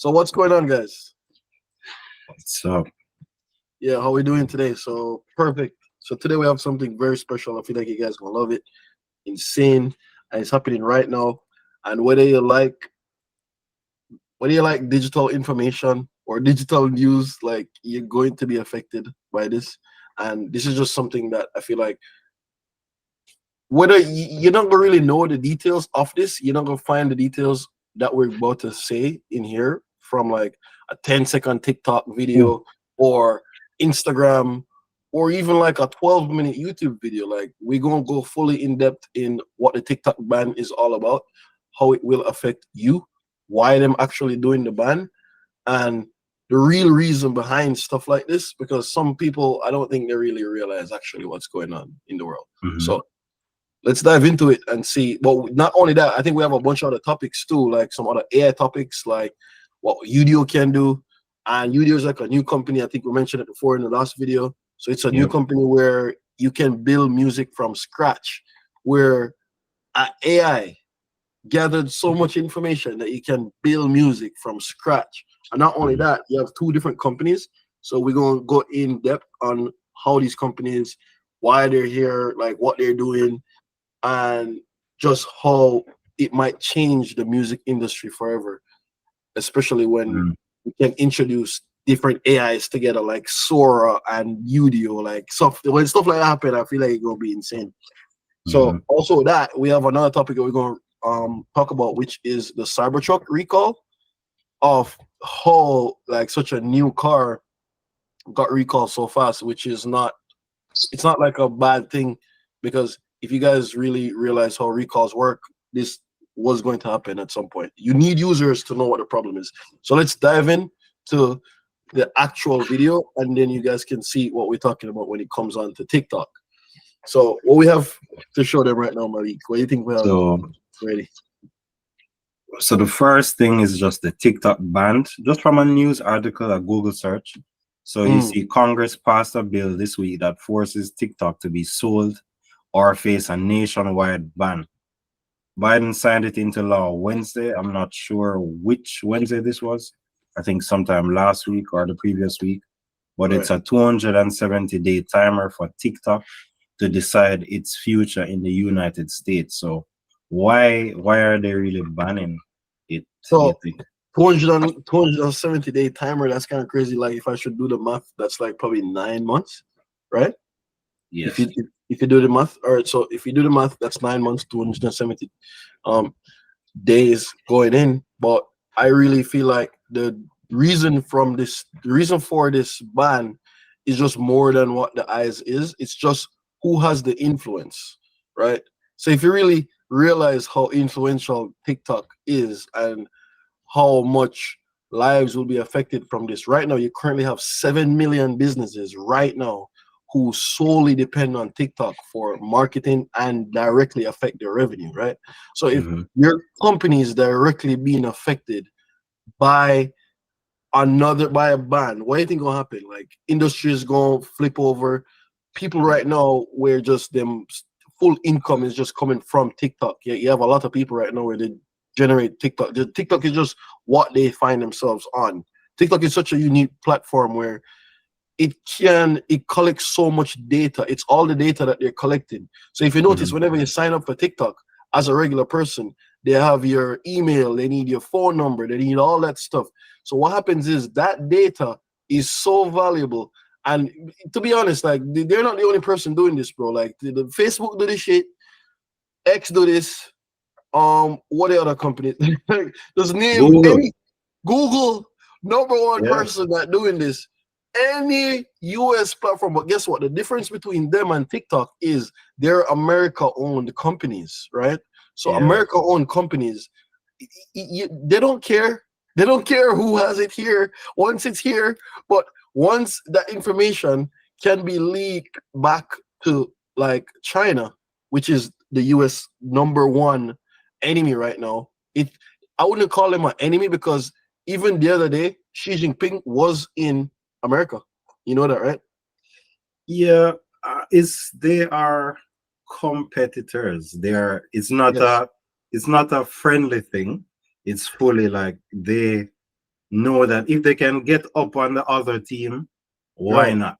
So what's going on, guys? So, Yeah, how we doing today? So perfect. So today we have something very special. I feel like you guys gonna love it. Insane, and it's happening right now. And whether you like digital information or digital news, like you're going to be affected by this. And this is just something that I feel like whether you're not gonna really know the details of this, you're not gonna find the details that we're about to say in here from like a 10-second TikTok mm, video or Instagram or even like a 12-minute YouTube video. Like we're gonna go fully in depth in what the TikTok ban is all about, how it will affect you, why them actually doing the ban, and the real reason behind stuff like this. Because some people, I don't think they really realize actually what's going on in the world. mhm. So let's dive into it and see. Well, not only that, I think we have a bunch of other topics too, like some other AI topics, like what Udio can do. And Udio is like a new company. I think we mentioned it before in the last video. So it's a new Yep. company where you can build music from scratch, where AI gathered so much information that you can build music from scratch. And not only Mhm. that, you have two different companies. So we're going to go in depth on how these companies, why they're here, like what they're doing, and just how it might change the music industry forever, especially when Mm, we can introduce different AIs together like Sora and Udio, like stuff. When stuff like that happen, I feel like it's gonna be insane. So mhm. also that we have another topic that we're gonna talk about, which is the Cybertruck recall of how like such a new car got recalled so fast, which is not it's not like a bad thing because if you guys really realize how recalls work, this was going to happen at some point. You need users to know what the problem is. So let's dive in to the actual video and then you guys can see what we're talking about when it comes on to TikTok. So what we have to show them right now, Malik, what do you think we have So, ready? so the first thing is just the TikTok ban, just from a news article, a Google search. So you Mm, see Congress passed a bill this week that forces TikTok to be sold or face a nationwide ban. Biden signed it into law Wednesday. I'm not sure which Wednesday this was. I think sometime last week or the previous week. But right. it's a 270-day timer for TikTok to decide its future in the United States. So why are they really banning it, you So think? 270 day timer, that's kind of crazy. Like if I should do the math, that's like probably 9 months, right? If Yes. you do the math, all right. So if you do the math, that's 9 months, 270 um days going in. But I really feel like the reason for this ban is just more than what the eyes is. It's just who has the influence, right? So if you really realize how influential TikTok is and how much lives will be affected from this. Right now, you currently have 7 million businesses right now who solely depend on TikTok for marketing and directly affect their revenue, right? So if Hmm. your company is directly being affected by by a ban, what do you think gonna happen? Like industry is gonna flip over. People right now where just them full income is just coming from TikTok. Yeah, you have a lot of people right now where they generate TikTok. TikTok is just what they find themselves on. TikTok is such a unique platform where it collects so much data. It's all the data that they're collecting. So if you notice, Hmm. whenever you sign up for TikTok as a regular person, they have your email, they need your phone number, they need all that stuff. So what happens is that data is so valuable. And to be honest, like they're not the only person doing this, bro. Like the Facebook do this shit, X do this. What the other company? Just name Google. any Google number one Yeah. person that doing this. Any US platform, but guess what? The difference between them and TikTok is they're America-owned companies, right? So Yeah. America-owned companies, they don't care. They don't care who has it here once it's here, but once that information can be leaked back to like China, which is the US number one enemy right now. I wouldn't call him an enemy because even the other day, Xi Jinping was in America. You know that, right? Yeah. It's they are competitors. They are. Yes. It's not a friendly thing. It's fully like they know that if they can get up on the other team, why Right. not?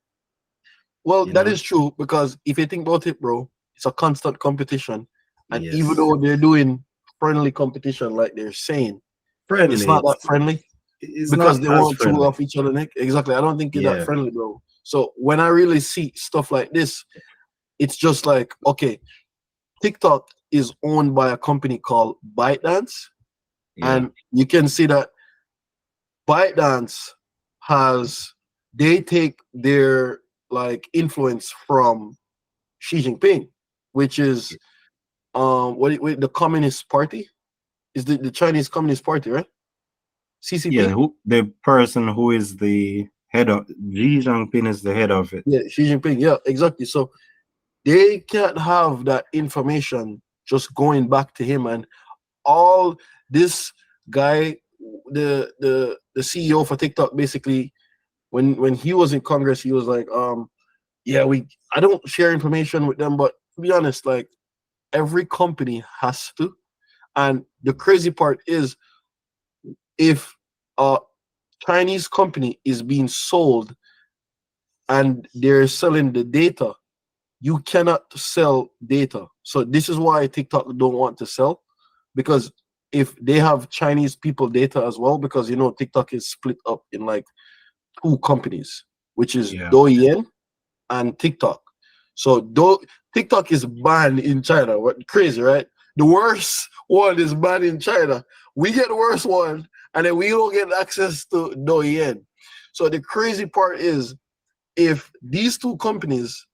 Well, You that know? is true because if you think about it, bro, it's a constant competition. And even Yes. though they're doing friendly competition, like they're saying, it's Friendly. not that friendly It's because not they as want to friendly. off each other neck. Exactly. I don't think it's that Yeah. friendly, bro. So when I really see stuff like this, it's just like, okay, TikTok is owned by a company called ByteDance. Yeah. And you can see that ByteDance has they take their like influence from Xi Jinping, which is the Communist Party is the Chinese Communist Party, right? Yeah. CCP. Who the person who is the head of Xi Jinping is the head of it. Yeah, Xi Jinping. Yeah, exactly. So they can't have that information just going back to him and all this guy, the CEO for TikTok, basically when he was in Congress, he was like, yeah, I don't share information with them, but to be honest, like every company has to. And the crazy part is if a Chinese company is being sold and they're selling the data, you cannot sell data. So this is why TikTok don't want to sell, because if they have Chinese people data as well, because TikTok is split up in like two companies, which is Yeah. Douyin and TikTok. So TikTok is banned in China. What crazy, right? The worst one is banned in China. We get the worst one, and then we don't get access to Douyin. So the crazy part is if these two companies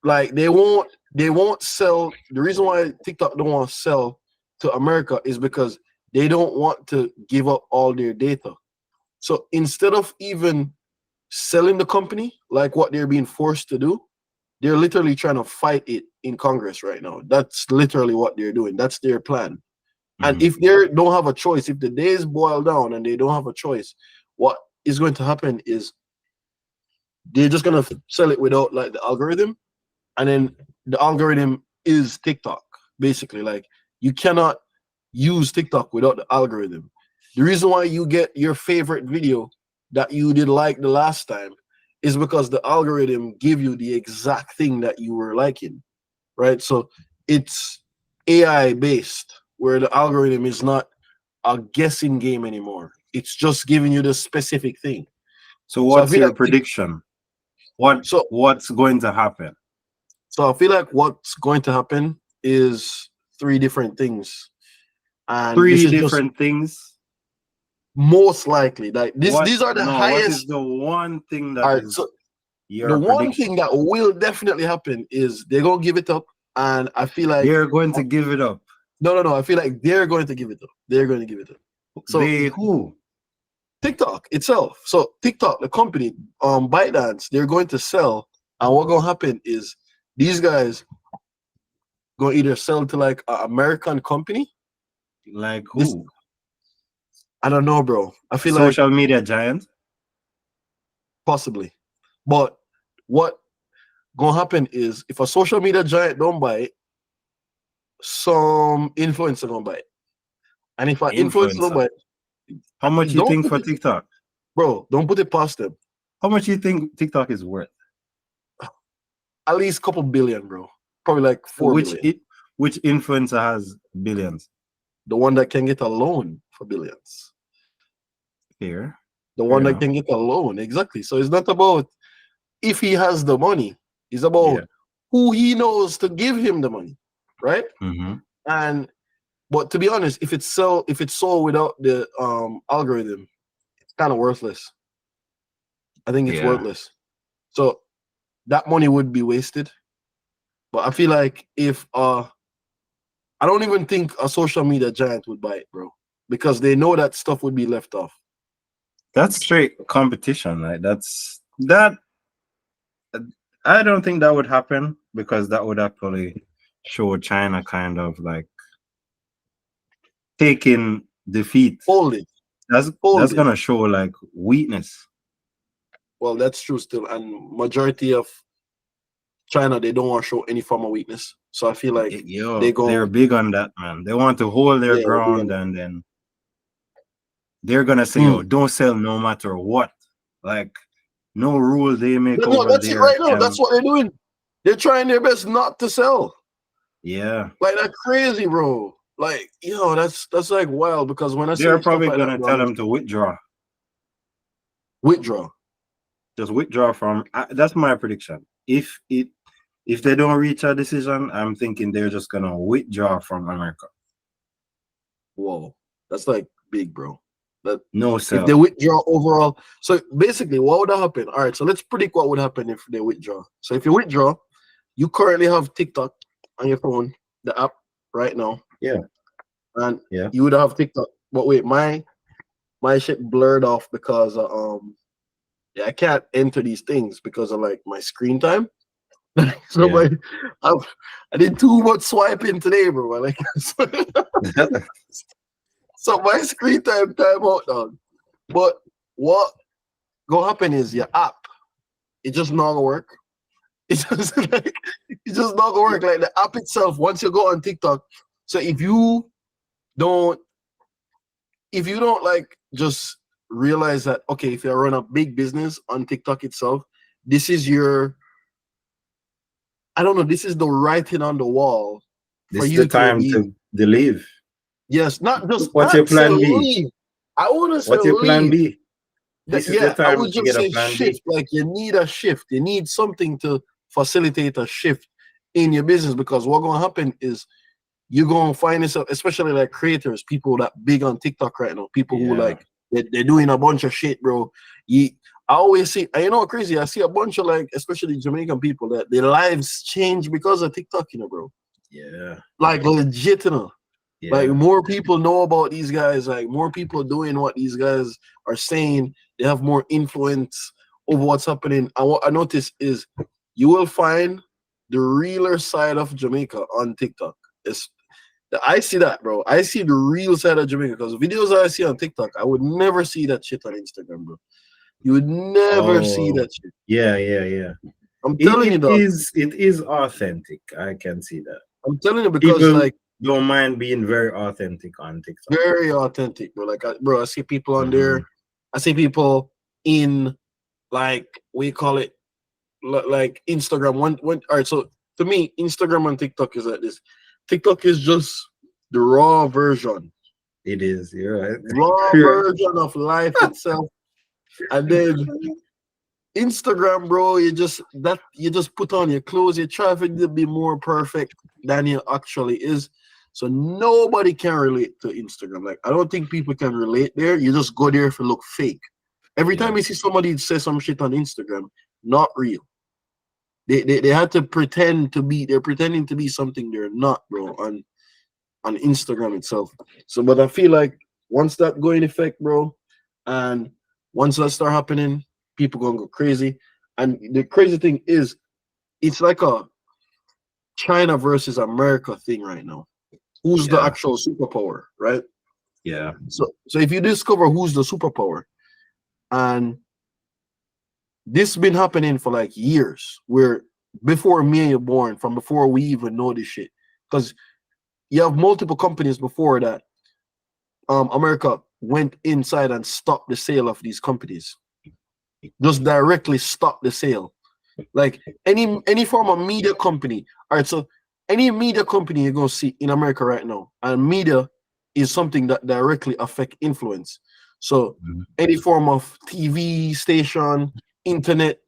like they won't sell. The reason why TikTok don't want to sell to America is because they don't want to give up all their data. So instead of even selling the company like what they're being forced to do, they're literally trying to fight it in Congress right now. That's literally what they're doing. That's their plan. And Mhm. if they don't have a choice, if the days boil down and they don't have a choice, what is going to happen is they're just gonna sell it without like the algorithm, and then the algorithm is TikTok. Basically, like you cannot use TikTok without the algorithm. The reason why you get your favorite video that you did like the last time is because the algorithm give you the exact thing that you were liking, right? So it's AI based, where the algorithm is not a guessing game anymore. It's just giving you the specific thing. So So I what's feel your like prediction? What so what's going to happen? so I feel like what's going to happen is three different things, and this Three is just different things. most likely like this. What These are the no, what is highest. the one thing All that right, so is the your one prediction? thing that will definitely happen is they're gonna give it up, and I feel like They're going to give it up. no. I feel like they're going to give it up. They're going to give it up. So They who? TikTok itself. So TikTok, the company, ByteDance, they're going to sell, and what gonna happen is these guys gonna either sell to like an American company. Like This who? I don't know, bro. I A feel like social media giant? possibly, but what gonna happen is if a social media giant don't buy it, some influencer gonna buy it, and if an influencer don't Influencer. buy it, How much you don't think put for it, TikTok? bro. Don't put it past them. How much you think TikTok is worth? At least couple billion, bro. Probably like 4 billion. Which influencer has billions? The one that can get a loan for billions. Here. The Fair one that enough. can get a loan, exactly. So it's not about if he has the money. It's Yeah. about who he knows to give him the money, right? Mm-hmm. And but to be honest, if it's sold without the algorithm, it's kind of worthless. I think it's Yeah. worthless. So that money would be wasted. But I feel like if I don't even think a social media giant would buy it, bro, because they know that stuff would be left off. That's straight competition. Like that I don't think that would happen because that would actually show China kind of like taking defeat. Hold it, That's hold it. gonna show like weakness. Well, that's true still, and majority of China they don't want to show any form of weakness. So I feel like they Yo, they're go, big on that, man. They want to hold their yeah, we'll be ground on it. and then they're gonna say, "Oh, don't sell no matter what." Like no rule they make No, over that's it there right now. That's can. what they're doing. They're trying their best not to sell. Yeah, Like that's crazy, bro. Like, that's like wild because when I they're see stuff probably like that, gonna bro, tell I'm them just to withdraw. withdraw. Just withdraw from. That's my prediction. If they don't reach a decision, I'm thinking they're just gonna withdraw from America. Whoa, that's like big, bro. That No if they sell. withdraw overall, so basically, what would happen? All right, so let's predict what would happen if they withdraw. So if you withdraw, you currently have TikTok on your phone, the app right now, Yeah, and yeah. you would have TikTok. But wait, my shit blurred off because yeah, I can't enter these things because of like my screen time. So Yeah. I, I did too much swiping today, bro. Like, so my screen time out, dog. But what gonna happen is your app, it just not gonna work. It's just like it's just not gonna work. Like the app itself, once you go on TikTok, so don't if you don't like just realize that okay, if you run a big business on TikTok itself, this is your I don't know, this is the writing on the wall for This is the you to time be to leave. yes, not just What's your not say plan B? leave. I wouldn't say What's your plan leave. B? This is the Yeah, I time would to just get a say plan shift. B. Like you need a shift. You need something to facilitate a shift in your business because what's gonna happen is you're gonna find yourself, especially like creators, people that big on TikTok right now, people who Yeah. like they're doing a bunch of shit, bro. I always see, and you know, crazy. I see a bunch of like, especially Jamaican people that their lives change because of TikTok, bro. Yeah. Like legit, Like Yeah. more people know about these guys. Like more people doing what these guys are saying. They have more influence over what's happening. And what I notice is you will find the realer side of Jamaica on TikTok. I see that, bro. I see the real side of Jamaica because videos that I see on TikTok, I would never see that shit on Instagram, bro. You would never see Oh, that shit. yeah, yeah, yeah. I'm It, telling you, it dog. is it is authentic. I can see that. I'm telling you because People like don't mind being very authentic on TikTok. very authentic, bro. Like, bro, I see people on Mhm. there. I see people in like we call it like Instagram. One. All right. So to me, Instagram and TikTok is like this. TikTok is just the raw version, It is. You're right. raw You're right. version of life itself, and then Instagram, bro, you just put on your clothes, you try to be more perfect than you actually is. So nobody can relate to Instagram. Like I don't think people can relate there. You just go there if you look fake. Every Yeah. time you see somebody say some shit on Instagram, not real. They had to pretend to be they're pretending to be something they're not, bro, on Instagram itself. So but I feel like once that go in effect, bro, and once that start happening, people gonna go crazy. And the crazy thing is, it's like a China versus America thing right now. Who's the Yeah. actual superpower, right? Yeah. So if you discover who's the superpower, and this been happening for like years, where before me and you born, from before we even know this shit, because you have multiple companies before that America went inside and stopped the sale of these companies. Just directly stop the sale. Like any form of media company. All right, so any media company you're gonna see in America right now, and media is something that directly affect influence. So Mhm. any form of TV station, internet,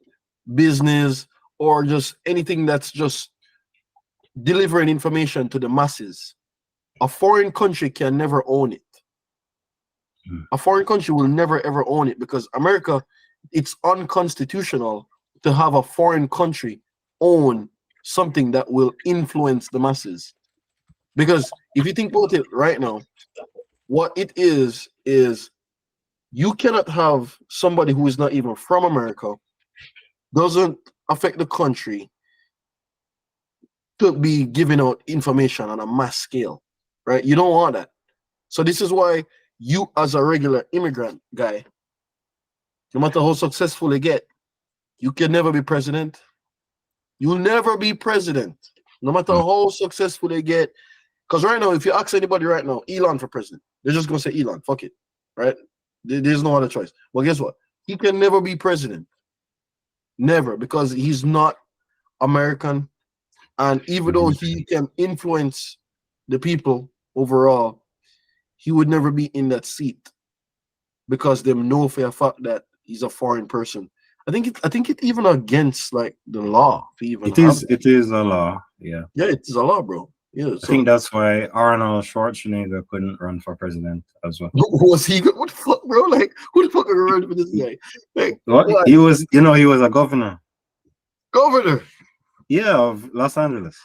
business, or just anything that's just delivering information to the masses. A foreign country can never own it. Mm. A foreign country will never ever own it because America, it's unconstitutional to have a foreign country own something that will influence the masses. Because if you think about it right now, what it is you cannot have somebody who is not even from America, doesn't affect the country, to be giving out information on a mass scale, right? You don't want that. So this is why you, as a regular immigrant guy, no matter how successful you get, you can never be president. You'll never be president, no matter Mm. how successful they get. Because right now, if you ask anybody right now, Elon for president, they're just gonna say Elon, fuck it, right? There's no other choice. Well, guess what? He can never be president. Never, because he's not American. And even though he can influence the people overall, he would never be in that seat because they know for a fact that he's a foreign person. I think it even against like the law to even have that. It is a law. Yeah. Yeah, it's a law, bro. Yeah. I think that's why Arnold Schwarzenegger couldn't run for president as well. Was he? What the fuck, bro? Like, who the fuck are running for this guy? Like, What? He was, he was a governor. Governor. Yeah, of Los Angeles.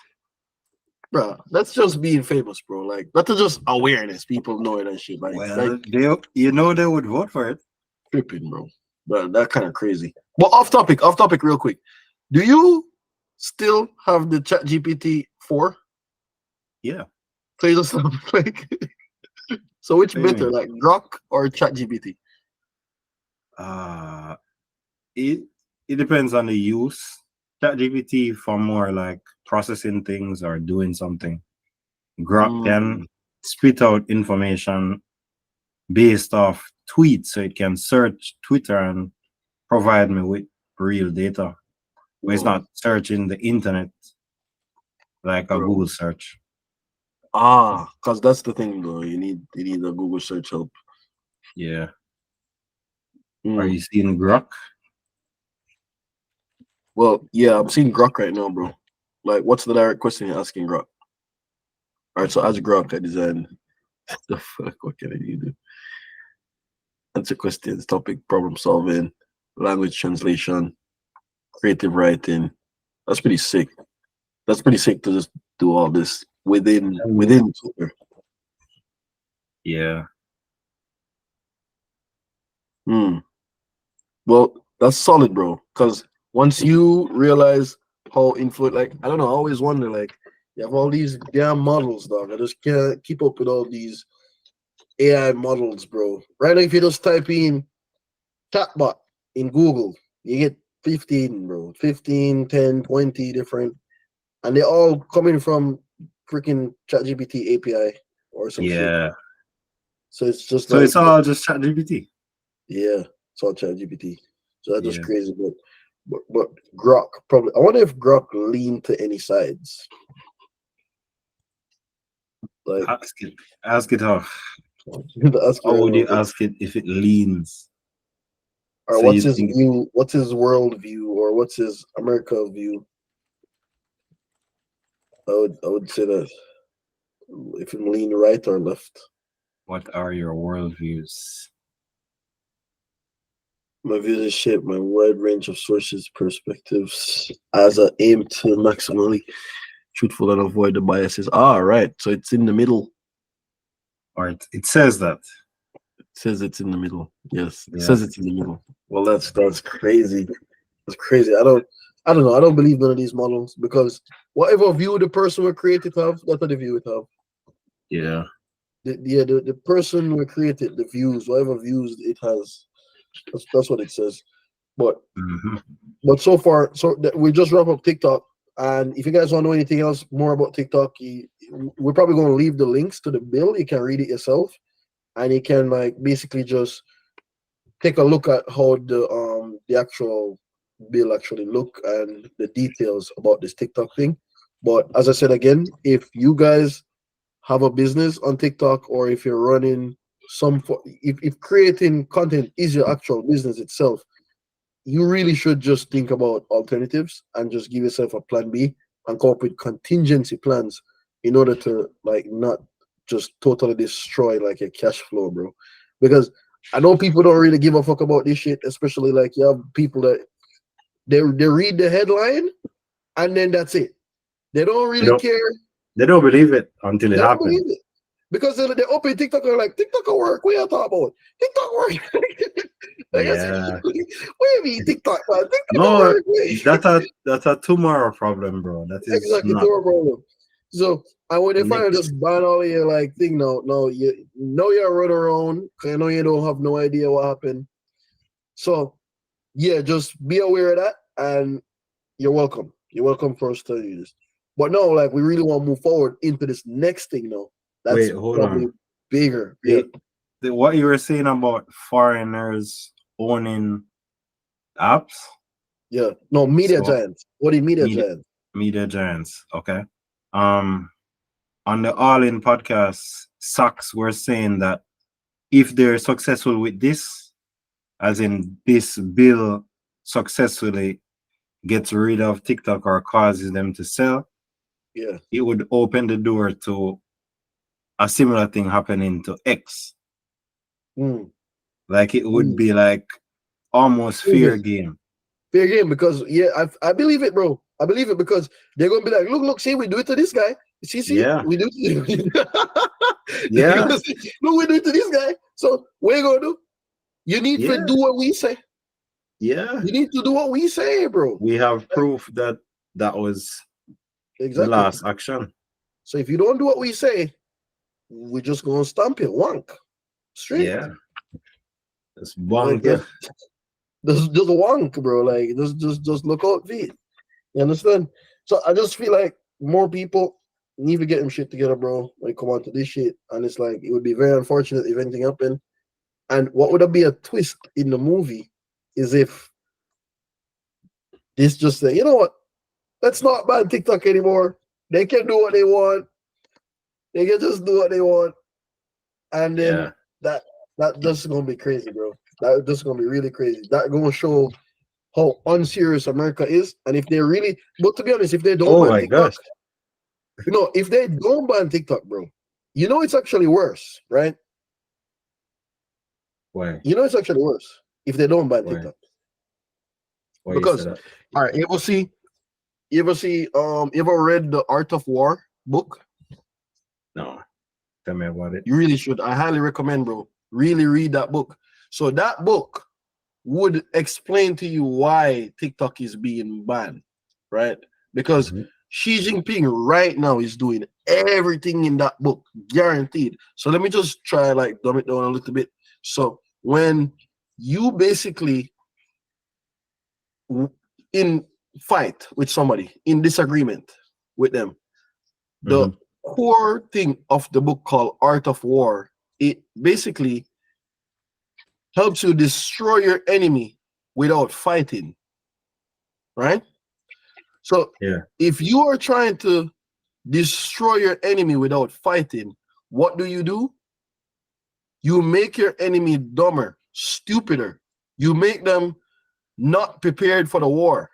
Bro, that's just being famous, bro. Like, that's just awareness. People knowing that shit. Like, Well, they would vote for it. Tripping, bro. But that kind of crazy. But off topic, real quick. Do you still have the Chat GPT 4? Yeah. So you just have like so which better, like Grok or Chat GPT? It depends on the use. ChatGPT for more like processing things or doing something. Grok can spit out information based off tweets, so it can search Twitter and provide me with real data. But it's not searching the internet like a Google search. Because that's the thing, though. You need a Google search help. Yeah. Are you seeing Grok? Well, yeah, I'm seeing Grok right now, bro. Like, what's the direct question you're asking Grok? All right, so as Grok, I design the fuck. What can I do? Answer questions, topic, problem solving, language translation, creative writing. That's pretty sick. That's pretty sick to just do all this within Twitter. Yeah. Well, that's solid, bro. Because once you realize how influent, like, I don't know, I always wonder, like, you have all these damn models, dog. I just can't keep up with all these AI models, bro. Right now, if you just type in chatbot in Google, you get 15, bro. 15, 10, 20 different. And they're all coming from freaking ChatGPT API or some shit. So it's just so like, it's all just ChatGPT. Yeah, it's all ChatGPT. So that's just crazy. But Grok probably. I wonder if Grok leaned to any sides. Like ask it how. How would you ask it if it leans? Or so what's his view? What's his world view? Or what's his America view? I would say that if it lean right or left. What are your worldviews? My views is shaped by a wide range of sources, perspectives, as I aim to maximally truthful and avoid the biases. Right. So it's in the middle. All right. It says that. It says it's in the middle. Yes. It says it's in the middle. Well, that's crazy. That's crazy. I don't know. I don't believe none of these models because whatever view the person will create it have, that's what the view it have. Yeah. The person will create it, the views, whatever views it has. That's what it says. But so far, we just wrap up TikTok. And if you guys want to know anything else more about TikTok, we're probably going to leave the links to the bill. You can read it yourself, and you can like basically just take a look at how the actual bill actually look and the details about this TikTok thing. But as I said again, if you guys have a business on TikTok or if you're running if creating content is your actual business itself, you really should just think about alternatives and just give yourself a plan B and come up with contingency plans in order to like not just totally destroy like your cash flow, bro. Because I know people don't really give a fuck about this shit, especially like you have people that they read the headline and then that's it. They don't really care. They don't believe it until it happens. Because they open TikTok and like, TikTok will work. What are you talking about? TikTok work. What do you mean TikTok, man? TikTok that's a tomorrow problem, bro. That is exactly tomorrow problem. So and when they finally just ban all your like thing now you know you're run around because I know you don't have no idea what happened. So yeah, just be aware of that and you're welcome. You're welcome for us to tell you this. But no, like we really want to move forward into this next thing now. That's Wait, hold on. Bigger. what you were saying about foreigners owning apps. Yeah. No, media So giants. What are media media giants? media giants. Okay. On the All In podcast, Sachs were saying that if they're successful with this, as in this bill successfully gets rid of TikTok or causes them to sell, Yeah. it would open the door to a similar thing happening to X. Mm. Like it would Mm. be like almost fair game. Fair game, because I believe it, bro. I believe it because they're gonna be like, look, see, we do it to this guy. See, Yeah. we do it. Yeah. Look, we do it to this guy. So what you gonna do? You need to Yeah. do what we say. Yeah. You need to do what we say, bro. We have proof that that was Exactly. the last action. So if you don't do what we say, we're just gonna stamp it, wonk. Straight. Yeah. It's bonk. Like, just wonk, bro. Like just look out for it. You understand? So I just feel like more people need to get them shit together, bro, when it come on to this shit. And it's like it would be very unfortunate if anything happened. And what would be a twist in the movie is if this just say, you know what? Let's not ban TikTok anymore. They can do what they want. They can just do what they want. And then that just gonna be crazy, bro. That just gonna be really crazy. That gonna show how unserious America is. And if they really, but to be honest, if they don't ban TikTok, if they don't ban TikTok, bro, you know it's actually worse, right? Why? You know it's actually worse if they don't ban TikTok. Why because all right, you ever read the Art of War book? No. Tell me about it. You really should. I highly recommend, bro. Really read that book. So that book would explain to you why TikTok is being banned, right? Because Xi Jinping right now is doing everything in that book, guaranteed. So let me just try like dumb it down a little bit. So when you basically in fight with somebody, in disagreement with them, the core thing of the book called Art of War, it basically helps you destroy your enemy without fighting, right? So if you are trying to destroy your enemy without fighting, what do? You make your enemy dumber, stupider. You make them not prepared for the war,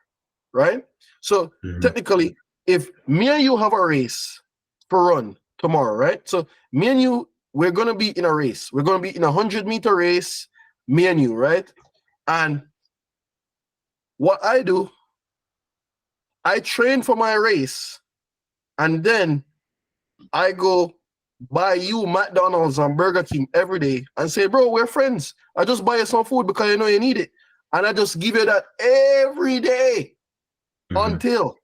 right? So technically, if me and you have a race for run tomorrow, right? So me and you, we're gonna be in a race. We're gonna be in a 100-meter race, me and you, right? And what I do, I train for my race, and then I go buy you McDonald's and Burger King every day and say, bro, we're friends. I just buy you some food because I know you need it. And I just give you that every day until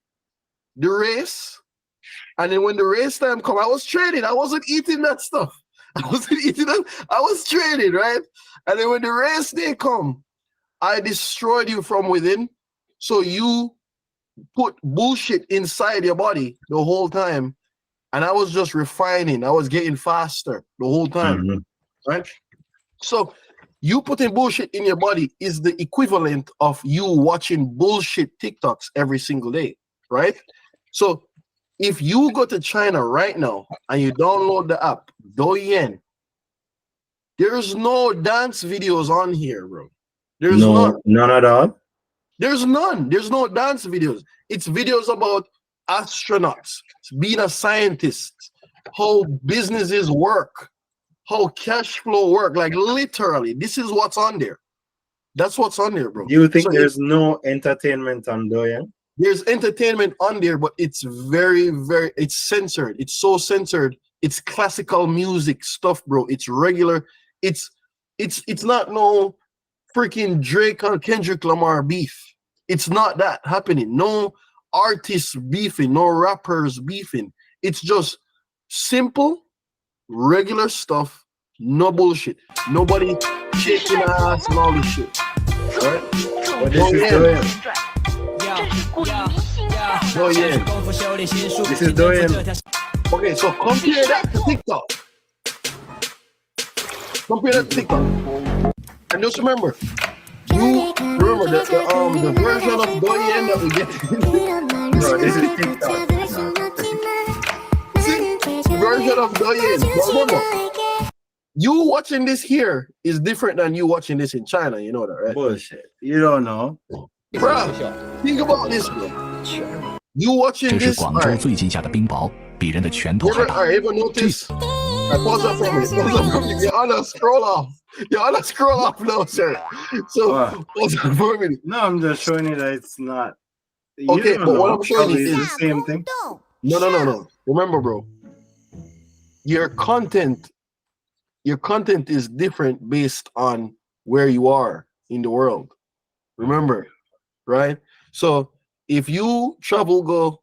the race. And then when the race time come, I was training. I wasn't eating that stuff. I wasn't eating that. I was training, right? And then when the race day come, I destroyed you from within. So you put bullshit inside your body the whole time. And I was just refining. I was getting faster the whole time, right? So you putting bullshit in your body is the equivalent of you watching bullshit TikToks every single day, right? So if you go to China right now and you download the app, Douyin, there's no dance videos on here, bro. There's none at all. There's none. There's no dance videos. It's videos about astronauts, being a scientist, how businesses work, how cash flow work. Like literally, this is what's on there. That's what's on there, bro. Do you think there's no entertainment on Douyin? There's entertainment on there, but it's very, very, it's censored. It's so censored. It's classical music stuff, bro. It's regular. It's not no freaking Drake and Kendrick Lamar beef. It's not that happening. No artists beefing, no rappers beefing. It's just simple, regular stuff, no bullshit. Nobody shaking ass and all this shit. All right? But this is Douyin. This is Douyin. Okay, so compare that to TikTok. Compare that to TikTok. And just remember, you remember the version of Doyen that we get. Bro, this is TikTok. See, version of Doyen. But remember, you watching this here is different than you watching this in China. You know that, right? Bullshit. You don't know. Bruh, think about this, bro. You watching 这是 this? 广州最近下的冰雹，比人的拳头 You 还 ever, 大。 ever notice? I pause that for a minute. Pause that for a minute. You're on a scroll off. You're on a scroll off now, sir. So Wow. pause that for a minute. No, I'm just showing you that it's not. You Okay, don't but what know. I'm showing you Probably is the same thing. no. Remember, bro. Your content is different based on where you are in the world. Remember, right? So if you go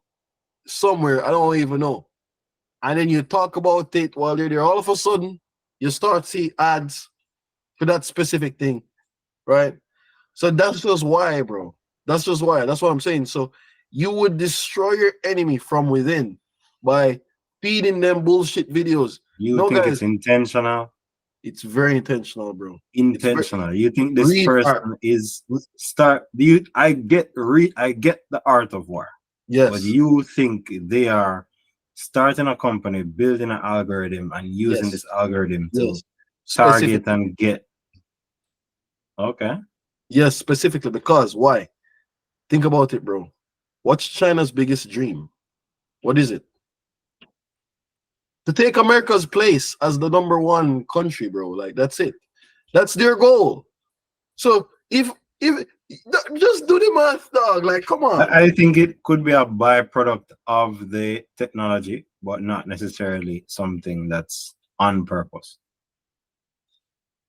somewhere, I don't even know, and then you talk about it while you're there, all of a sudden you start see ads for that specific thing, right? So that's just why, bro. That's just why. That's what I'm saying. So you would destroy your enemy from within by feeding them bullshit videos. You No, think guys. it's intentional? It's very intentional, bro. Intentional. You think this Read person art. is start? You, I get the art of war, Yes. but you think they are starting a company, building an algorithm, and using Yes. this algorithm to Yes. target Specifically. and get. Okay. Yes, specifically because why? Think about it, bro. What's China's biggest dream? What is it? To take America's place as the #1 country, bro. Like that's it. That's their goal. So if just do the math, dog. Like, come on. I think it could be a byproduct of the technology, but not necessarily something that's on purpose.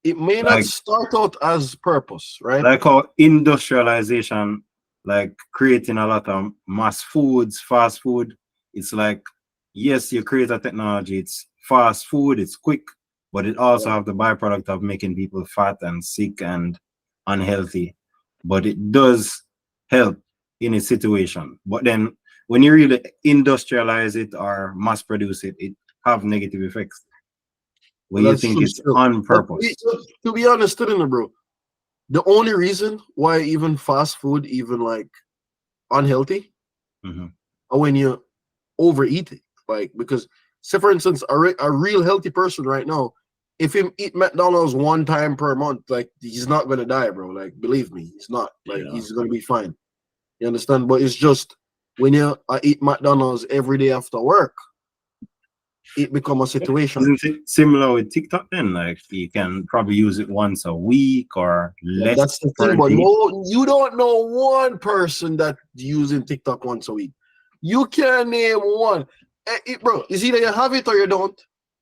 It may not Like- start out as purpose, right? Like how industrialization, like creating a lot of mass foods, fast food. It's like, yes, you create a technology, it's fast food, it's quick, but it also have the byproduct of making people fat and sick and unhealthy. But it does help in a situation. But then when you really industrialize it or mass produce it, it have negative effects. When you That's think true it's still. on But purpose. to be honest, bro, the only reason why even fast food even like unhealthy Mhm. are when you overeat it. Like because say for instance, a real healthy person right now, if him eat McDonald's 1 time per month, like he's not gonna die, bro. Like believe me, he's not. Like Yeah. he's gonna be fine. You understand? But it's just when you eat McDonald's every day after work, it become a situation. Isn't it similar with TikTok then? Like you can probably use it once a week or less. That's the per thing, but day. no, you don't know one person that using TikTok once a week. You can't name one. Bro, it's either you have it or you don't.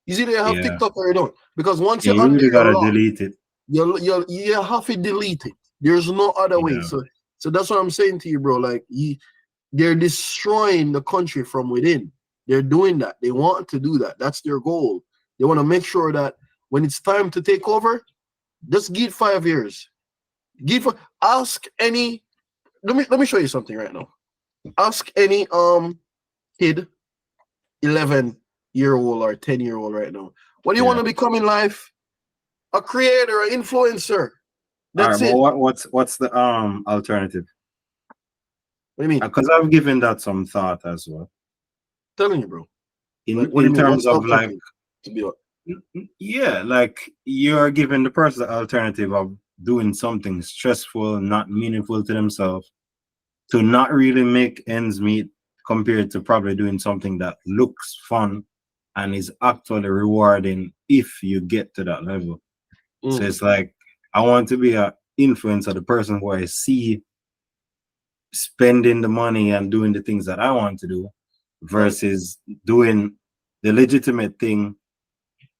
It's either you have Yeah. TikTok or you don't. Because once Yeah, you're you on really there, gotta you're locked. delete it. You have to delete it. There's no other way. Yeah. So that's what I'm saying to you, bro. Like they're destroying the country from within. They're doing that. They want to do that. That's their goal. They want to make sure that when it's time to take over, just give 5 years. Ask any. Let me show you something right now. Ask any kid, 11-year-old or 10-year-old right now. What do you Yeah. want to become in life? A creator, an influencer. That's Alright, it. but what's the alternative? What do you mean? Because I've given that some thought as well. Telling you, bro. In, Like, what do in you mean? terms What's of the like, alternative to be like? yeah, like you're giving the person the alternative of doing something stressful, not meaningful to themselves, to not really make ends meet compared to probably doing something that looks fun and is actually rewarding if you get to that level. So it's like, I want to be an influencer, the person who I see spending the money and doing the things that I want to do versus doing the legitimate thing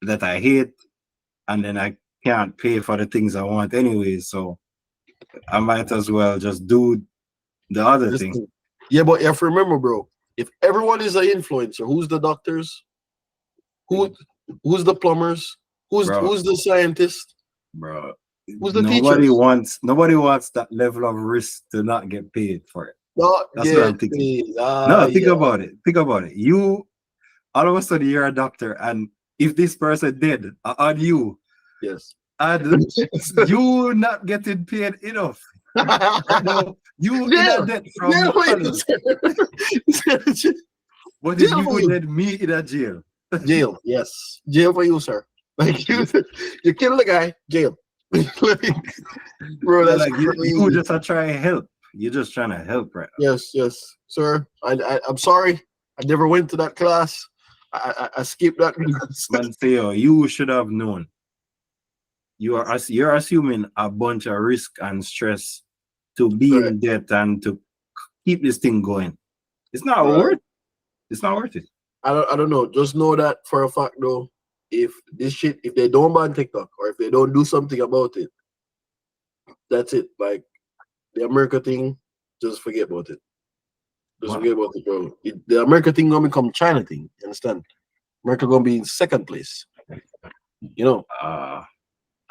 that I hate, and then I can't pay for the things I want anyway. So I might as well just do the other This thing. thing. Yeah, but you have to remember, bro, if everyone is an influencer, who's the doctors? Who's the plumbers? Who's Bro. the scientist? Bro, Who's the nobody teachers? wants that level of risk to not get paid for it. Not That's what get I'm thinking. paid. No, think Yeah. about it. Think about it. You all of a sudden you're a doctor, and if this person did on you, Yes. And you not getting paid enough. No, you in a debt from Jail for you, McDonald's. sir. But Jail then for you you. let me in a jail. Jail, yes. Jail for you, sir. Like you kill the guy, jail. Like, bro, Yeah, that's like you crazy. just are trying to help. You're just trying to help, right? Yes, yes, sir. I'm sorry. I never went to that class. I skipped that class. Man, say, oh, you should have known. You're assuming a bunch of risk and stress to be Right, in debt and to keep this thing going. It's not right. worth. It's not worth it. I don't know. Just know that for a fact though, if this shit, if they don't ban TikTok or if they don't do something about it, that's it. Like the America thing, just forget about it. Just Wow. forget about it, bro. The America thing gonna become China thing. You understand? America gonna be in second place. You know,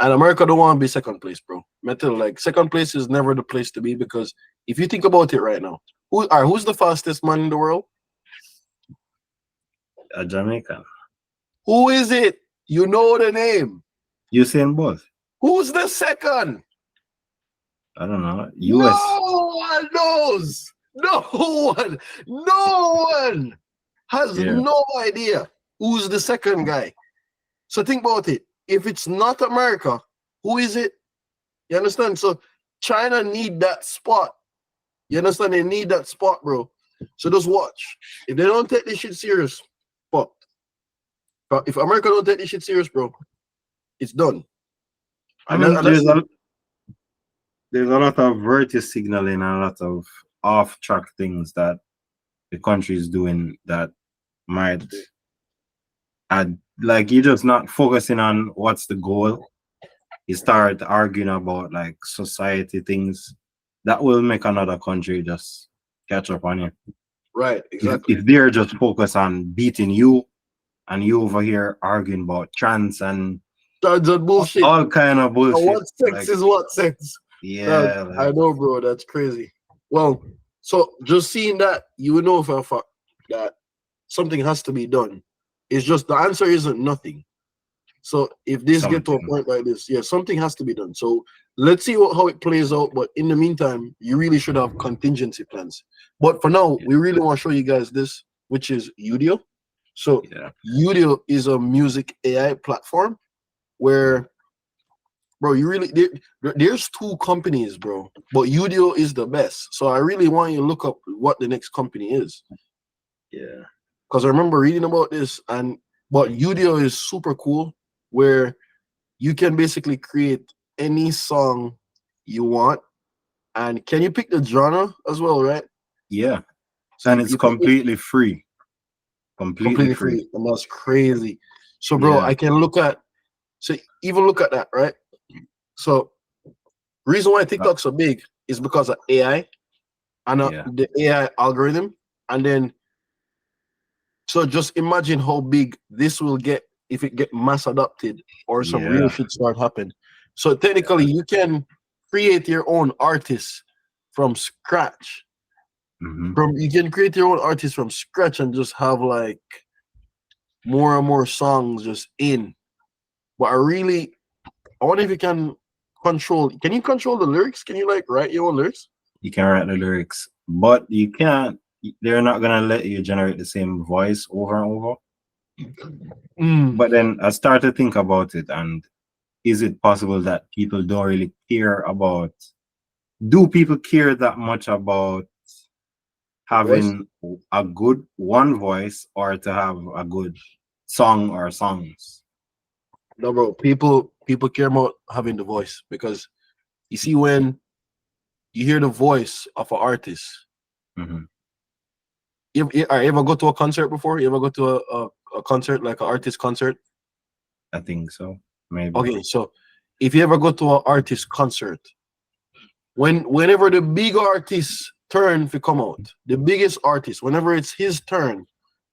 and America don't want to be second place, bro. Metal, like second place is never the place to be because if you think about it right now, who's the fastest man in the world? A Jamaican. Who is it? You know the name. Usain Bolt. Who's the second? I don't know. US. No one knows. No one. No one has no idea who's the second guy. So think about it. If it's not America, who is it? You understand? So China need that spot. You understand? They need that spot, bro. So just watch. If they don't take this shit serious, fuck. But if America don't take this shit serious, bro, it's done. I mean, there's a lot of virtue signaling and a lot of off-track things that the country is doing that might add, like you're just not focusing on what's the goal. You start arguing about like society things that will make another country just catch up on you. Right, exactly. If they're just focused on beating you and you over here arguing about trans and bullshit. all kind of bullshit. What sex is what sex? Yeah, I know, bro. That's crazy. Well, so just seeing that, you know for a fact that something has to be done. It's just the answer isn't nothing. So if this get to a point like this, yeah, something has to be done. So let's see how it plays out. But in the meantime, you really should have contingency plans. But for now, we really want to show you guys this, which is Udio. So Udio is a music AI platform where, bro, you really there's two companies, bro, but Udio is the best. So I really want you to look up what the next company is. Yeah, because I remember reading about this, but Udio is super cool, where you can basically create any song you want, and can you pick the genre as well, right? Yeah, and it's completely free. Completely free. And that's crazy. So, bro, I can look at that, right? So, reason why TikTok's so big is because of AI and the AI algorithm, and then so just imagine how big this will get if it get mass adopted or some real shit start happen. So technically, you can create your own artists from scratch. You can create your own artists from scratch and just have like more and more songs just in. But I wonder if you can control. Can you control the lyrics? Can you like write your own lyrics? You can write the lyrics, but you can't. They're not gonna let you generate the same voice over and over. But then I started to think about it, and is it possible that people don't really care about? Do people care that much about having a good one voice or to have a good song or songs? No, bro. People care about having the voice, because you see, when you hear the voice of an artist. You ever go to a concert before? You ever go to a concert, like an artist concert? I think so, maybe. Okay, so if you ever go to an artist concert, whenever the big artist turn to come out, the biggest artist, whenever it's his turn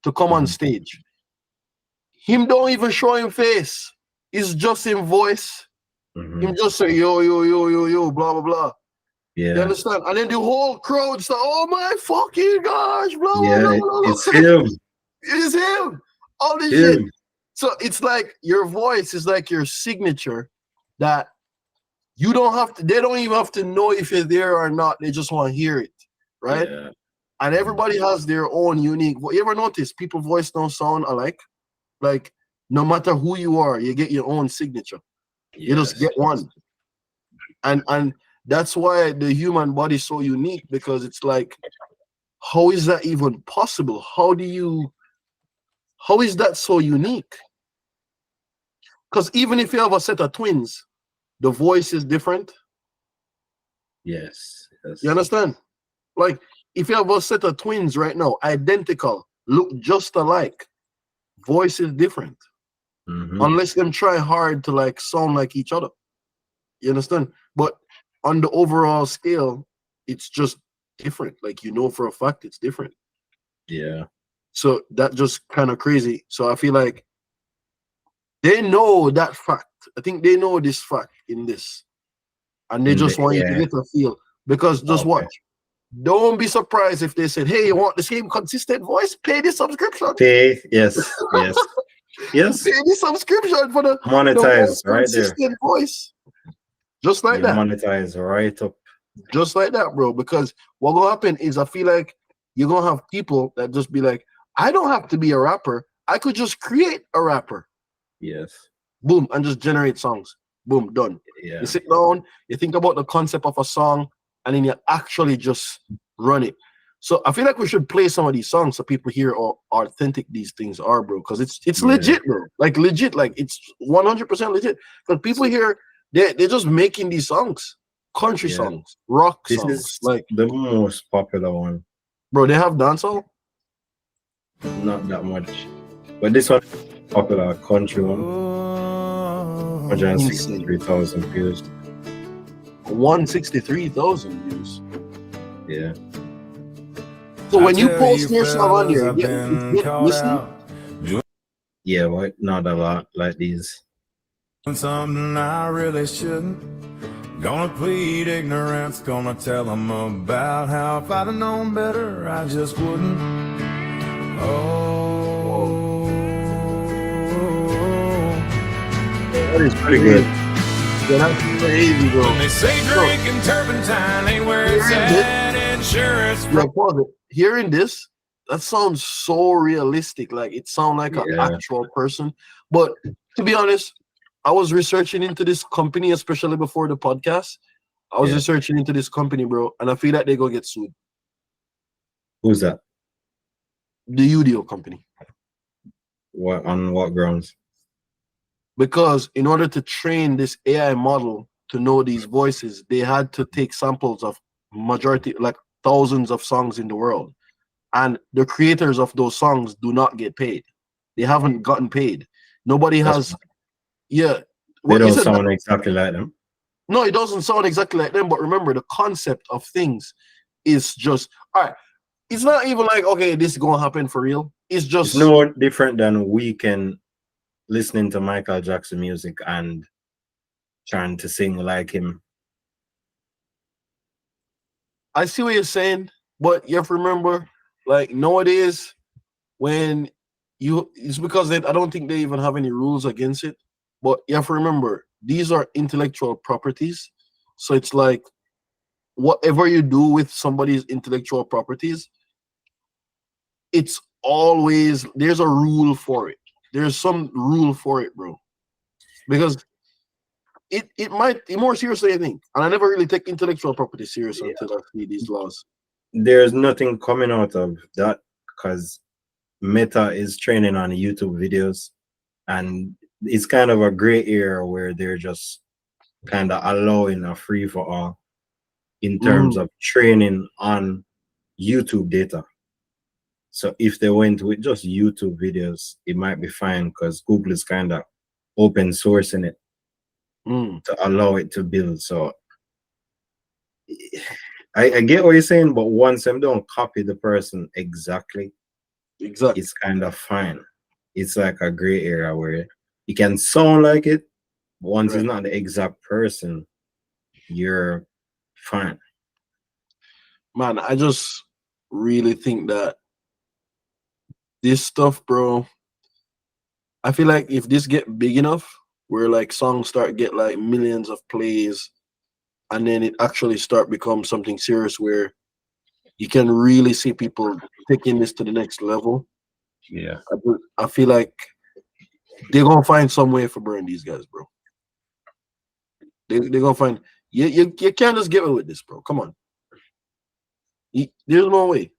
to come on stage, him don't even show him face. It's just in voice. Him just say yo yo yo yo yo blah blah blah. Yeah. You understand? And then the whole crowd start, oh my fucking gosh, blah, blah, blah, blah. It's him. It is him. All this shit. So it's like your voice is like your signature that you don't have to, they don't even have to know if you're there or not. They just want to hear it, right? Yeah. And everybody has their own unique. You ever notice people voice don't sound alike? Like no matter who you are, you get your own signature. You just get one. And that's why the human body is so unique, because it's like, how is that even possible? How is that so unique? Because even if you have a set of twins, the voice is different. Yes. You understand? Like if you have a set of twins right now, identical, look just alike, voice is different. Unless them try hard to like sound like each other. You understand? But on the overall scale, it's just different. Like you know for a fact it's different. Yeah. So that just kind of crazy. So I feel like they know that fact. I think they know this fact in this. And they just want you to get a feel. Because just watch. Don't be surprised if they said, hey, you want the same consistent voice? Pay the subscription. Pay, yes. Yes. Yes. Pay the subscription for the monetize right consistent there. Voice. Just like that. Monetize right up. Just like that, bro. Because what gonna happen is I feel like you're gonna have people that just be like, I don't have to be a rapper. I could just create a rapper. Yes. Boom, and just generate songs. Boom, done. Yeah. You sit down, you think about the concept of a song, and then you actually just run it. So I feel like we should play some of these songs so people hear how authentic these things are, bro. Because it's legit, bro. Like legit, like it's 100% legit. Because people here, they're just making these songs, country songs, rock songs. This is like the most popular one. Bro, they have dancehall? Not that much, but this one popular country one. 163,000 views. 163,000 views. Yeah. So when you post your song on there, listen. Yeah, what? Not a lot like these. Something I really shouldn't. Gonna plead ignorance. Gonna tell them about how if I'd have known better, I just wouldn't. Oh, that is pretty good. Yeah, that's crazy, bro. When they say drinking turpentine ain't where it's at, insurance. Yeah, pause it. Hearing this, that sounds so realistic. Like it sounds like an actual person. But to be honest, I was researching into this company, especially before the podcast. I was researching into this company, bro, and I feel like they're gonna get sued. Who's that? The Udio company. What, on what grounds? Because in order to train this AI model to know these voices, they had to take samples of majority, like thousands of songs in the world. And the creators of those songs do not get paid. They haven't gotten paid. Nobody has. Yeah. They don't sound exactly like them. No, it doesn't sound exactly like them. But remember, the concept of things is just, all right. It's not even like, okay, this is going to happen for real. It's just. It's no different than Weeknd listening to Michael Jackson music and trying to sing like him. I see what you're saying, but you have to remember, like nowadays, when it's because I don't think they even have any rules against it. But you have to remember, these are intellectual properties. So it's like, whatever you do with somebody's intellectual properties, it's always, there's a rule for it. There's some rule for it, bro. Because it might be more seriously, I think. And I never really take intellectual property seriously until I see these laws. There's nothing coming out of that because Meta is training on YouTube videos, and it's kind of a gray area where they're just kind of allowing a free for all in terms of training on YouTube data. So if they went with just YouTube videos, it might be fine because Google is kind of open sourcing it to allow it to build. So I get what you're saying, but once them don't copy the person exactly, it's kind of fine. It's like a gray area where you can sound like it, but once it's not the exact person, you're fine. Man, I just really think that this stuff, bro, I feel like if this get big enough, where like songs start get like millions of plays, and then it actually start become something serious where you can really see people taking this to the next level. Yeah. I feel like they're gonna find some way for burn these guys, bro. They're gonna find you can't just get away with this, bro. Come on. There's no way.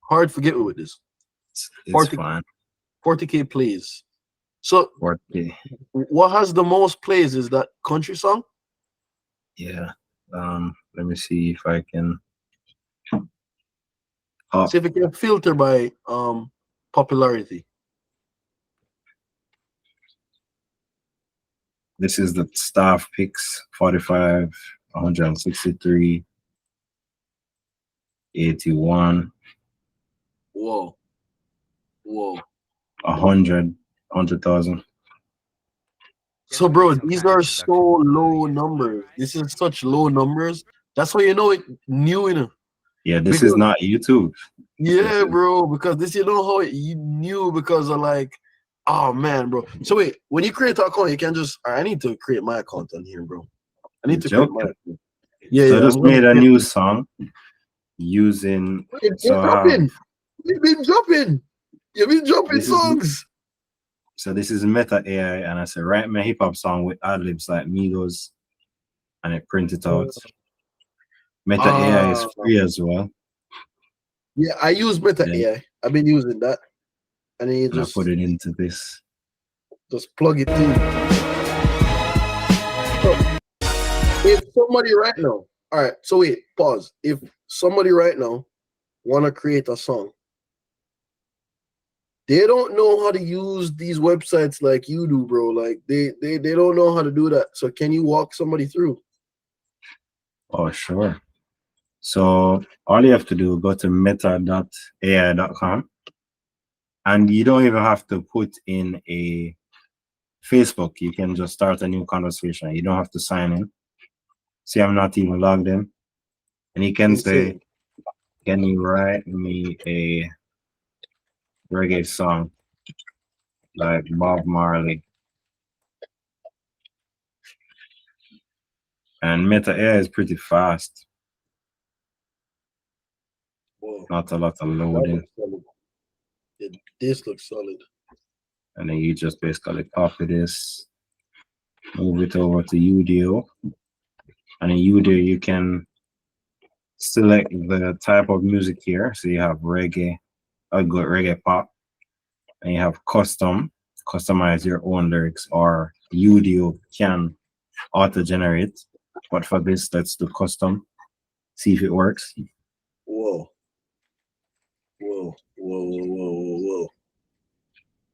Hard to get away with this. It's 40, fine. 40K plays. So 40. what has the most plays is that country song? Yeah. Let me see if I can. Oh, See if it can filter by popularity. this is the staff picks: 45, 163, 81, Whoa. 100,000. So bro, these are so low numbers. This is such low numbers. That's why you know it new, you know. Yeah, this Because- is not YouTube. Yeah, bro, because this you know how you knew because of like, oh man, bro. So wait, when you create an account, you can just I need to create my account on here, bro. I need to create my Joking. yeah. So I yeah, just I'm gonna made a create- new song using. It's So I have- dropping. You've been dropping. You've been dropping This is- songs. So this is Meta AI, and I said write me a hip hop song with ad libs like Migos, and it print it out. Meta AI is free as well, Yeah, I use Meta Yeah. AI. I've been using that, and then you and I just put it into this. just plug it in. So, if somebody right now, all right. So wait, pause. If somebody right now want to create a song, they don't know how to use these websites like you do, bro. Like they don't know how to do that. So can you walk somebody through? Oh, sure. So all you have to do, go to meta.ai.com, and you don't even have to put in a Facebook. You can just start a new conversation. You don't have to sign in. See, I'm not even logged in. And you can say, Insane. can you write me a reggae song like Bob Marley? And Meta AI is pretty fast. Whoa, Not a lot of that loading. looks solid. Yeah, this looks solid. And then you just basically copy this, move it over to UDO. And in UDO, you can select the type of music here. So you have reggae, a good reggae pop, and you have custom, customize your own lyrics, or UDO can auto-generate. But for this, let's do custom, see if it works. Whoa. Whoa.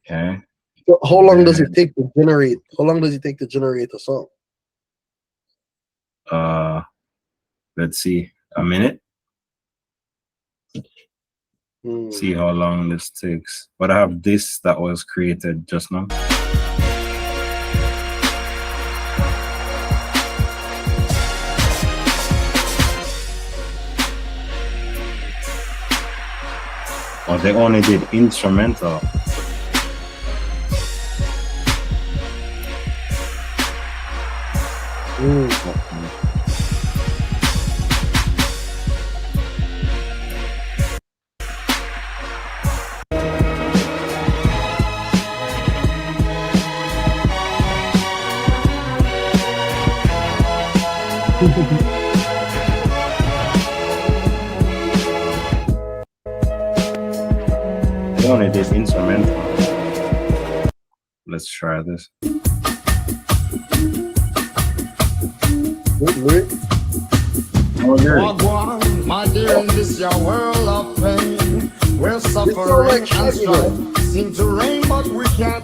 Okay. So how long does it take to generate? How long does it take to generate a song? Let's see, a minute. Hmm. See how long this takes. But I have this that was created just now. Oh, they only did instrumental. Hmm. They only did instrumental. Let's try this. Good lyric. Oh, there. Wagwan, my dear, in this your world of pain, where all suffering like and Shaggy, strife seem to reign, but we can't.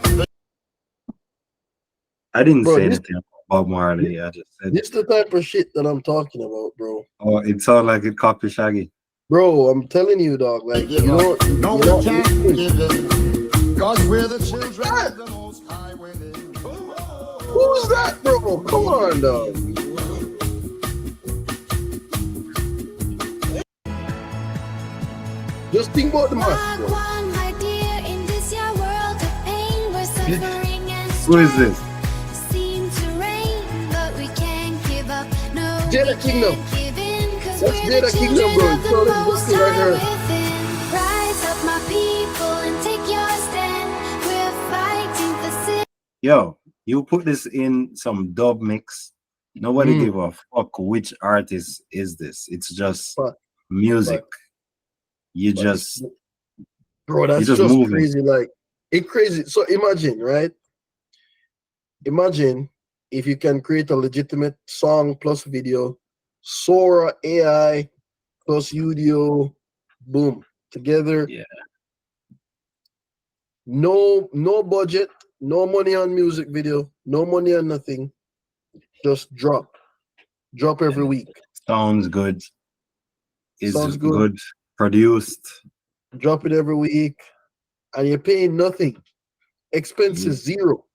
I didn't Bro, say this- anything about Bob Marley. I just said, This the type of shit that I'm talking about, bro. oh, it sounded like it copied Shaggy. Bro, I'm telling you, dog. Like you know, No, you know- we can't give it, cause we're the children of the Most High winning. Who's that, bro? Come on, dog. Just think about the math, bro. Wagwan, my dear, in this your world of pain, where Who is this? Jada Kingdom. That's Jada Kingdom, bro. It's all exactly like her. Yo, you put this in some dub mix. Nobody give a fuck which artist is this. It's just Fuck. music. Fuck. You Fuck. just Bro, that's just just moving. crazy. Like, it's crazy. So imagine, right? Imagine if you can create a legitimate song plus video, Sora AI plus Udio, boom, together. Yeah. No budget, no money on music video, no money on nothing. Just drop every week. Sounds good. Is Sounds good. good. Produced. Drop it every week, and you're paying nothing. Expenses zero.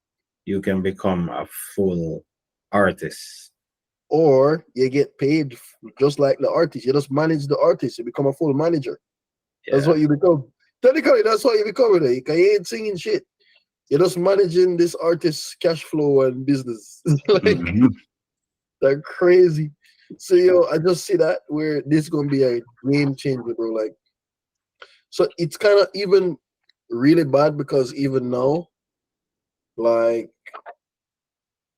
You can become a full artist. Or you get paid just like the artist. You just manage the artist. You become a full manager. Yeah. That's what you become. Technically, that's what you become with it. You ain't singing shit. You're just managing this artist's cash flow and business. Like, they're crazy. So, yo, I just see that where this is going to be a game changer, bro. Like, so it's kind of even really bad because even now, like,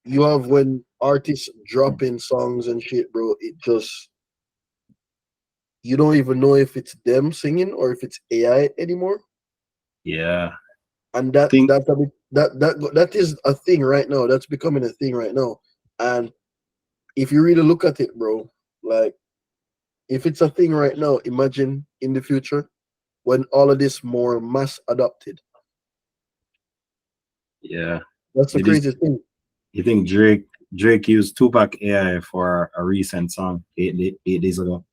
you have when artists drop in songs and shit, bro, it just, you don't even know if it's them singing or if it's AI anymore. Yeah. And that is a thing right now. That's becoming a thing right now. And if you really look at it, bro, like, if it's a thing right now, imagine in the future when all of this more mass adopted. Yeah. That's the craziest thing. You think Drake used Tupac AI for a recent song 8 days ago?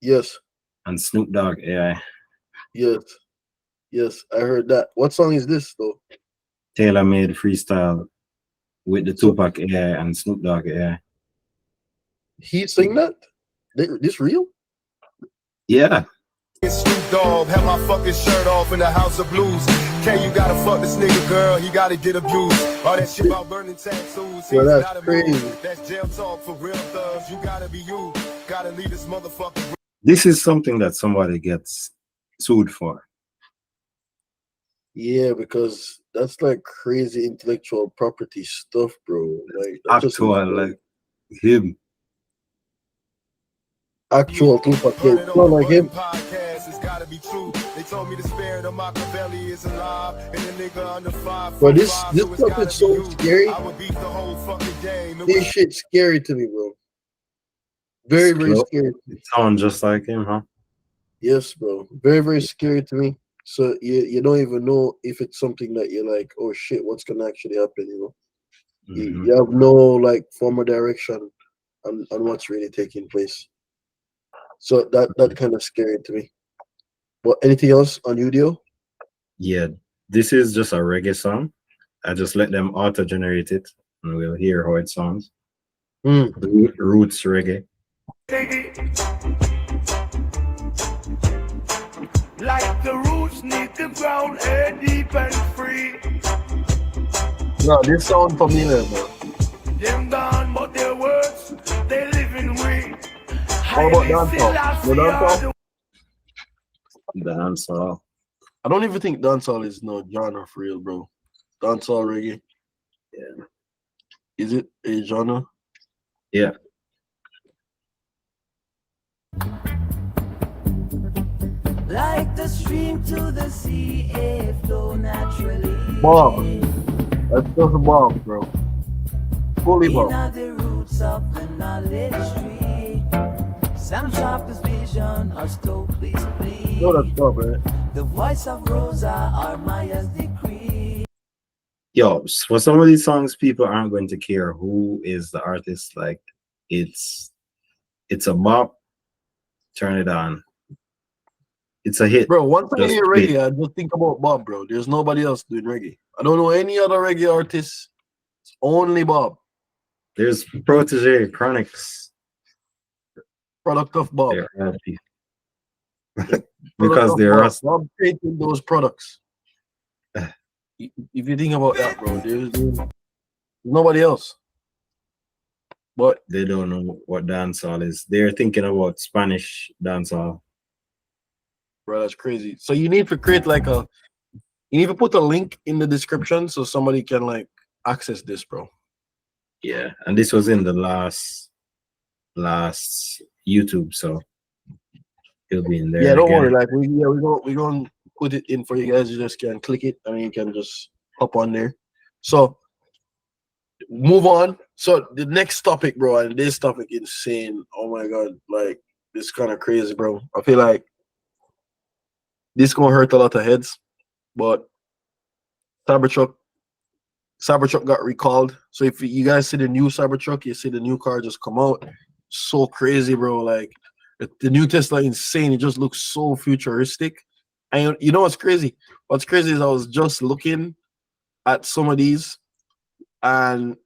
Yes. And Snoop Dogg AI. Yes, I heard that. What song is this though? Taylor made freestyle with the Tupac AI and Snoop Dogg AI. He sing that? This real? Yeah. Snoop Dogg, have my fucking shirt off in the house of blues. You gotta fuck this nigga, girl, he gotta get abused. All that shit about burning tattoos. Well, that's crazy. That's jail talk for real thugs. You gotta be you. Gotta leave this motherfucker. This is something that somebody gets sued for. Yeah, because that's like crazy intellectual property stuff, bro. Like that's actual, like him. Actual Tupac, yeah, not like him. It's gotta be true. They told me the spirit of Machiavelli is alive, and the nigga under 5. But this stuff is so scary. This shit's scary to me, bro. Very, very scary. It sounds just like him, huh? Yes, bro. Very, very scary to me. So you don't even know if it's something that you're like, oh shit, what's gonna actually happen, you know? You have no like form of direction on what's really taking place. So that kind of scary to me. But anything else on Udio? Yeah, this is just a reggae song. I just let them auto-generate it and we'll hear how it sounds. Roots reggae. Like the roots need the ground air deep and free. No, this sound familiar, bro. Them gone, but their words, they live in we. How about dancehall? No dancehall? Dancehall. I don't even think dancehall is no genre for real, bro. Dancehall reggae. Yeah. Is it a genre? Yeah. Like the stream to the sea, it flow naturally. Bomb. That's just a bomb, bro. Fully bomb. The roots of the knowledge tree. Some sharpest vision or Stokely's plea. No, that's bomb, man. The voice of Rosa or Maya's decree. Yo, for some of these songs, people aren't going to care who is the artist. Like, it's a bop. Turn it on. It's a hit. Bro, once I hear play. reggae, I just think about Bob, bro. There's nobody else doing reggae. I don't know any other reggae artist. It's only Bob. There's Protege, Chronics. Product of Bob. Because they're us. Bob creating those products. if you think about that, bro, there's nobody else. But They don't know what dancehall is. They're thinking about Spanish dancehall. bro, that's crazy. So you need to create like you need to put a link in the description so somebody can like access this, bro. Yeah, and this was in the last YouTube, so it'll be in there. Yeah, don't again. worry. Like we're gonna put it in for you guys. You just can click it and you can just hop on there. So move on. So the next topic, bro, and this topic insane. Oh my god, like this kind of crazy, bro. I feel like this gonna hurt a lot of heads, but Cybertruck got recalled. So if you guys see the new Cybertruck, you see the new car just come out. So crazy, bro. Like the new Tesla, insane. It just looks so futuristic. And you know what's crazy? What's crazy is I was just looking at some of these, and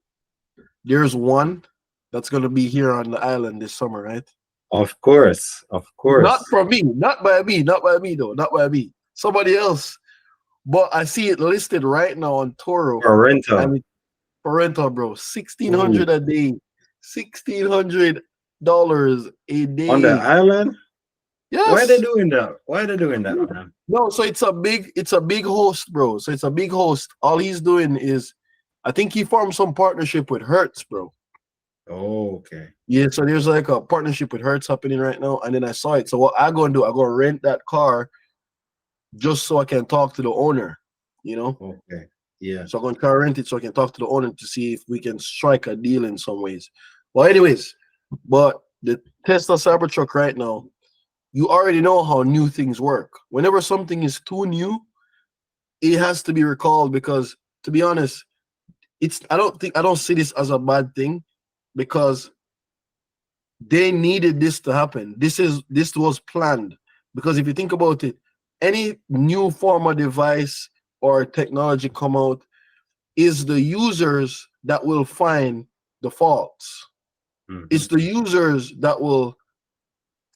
there's one that's gonna be here on the island this summer, right? Of course. Not from me, not by me though, not by me. Somebody else. But I see it listed right now on Toro. For rental. And for rental, bro. $1,600 a day. $1,600 a day. On the island? Yes. Why are they doing that? Why are they doing that, man? No, so it's a big host, bro. So it's a big host. All he's doing is, I think he formed some partnership with Hertz, bro. Oh, okay. Yeah, so there's like a partnership with Hertz happening right now, and then I saw it. So what I gonna do? I gonna rent that car just so I can talk to the owner, you know. Okay. Yeah. So I'm gonna try to rent it so I can talk to the owner to see if we can strike a deal in some ways. Well, anyways, but the Tesla Cybertruck right now, you already know how new things work. Whenever something is too new, it has to be recalled because, to be honest, I don't see this as a bad thing because they needed this to happen. This was planned because if you think about it, any new form of device or technology come out, is the users that will find the faults. Mhm. It's the users that will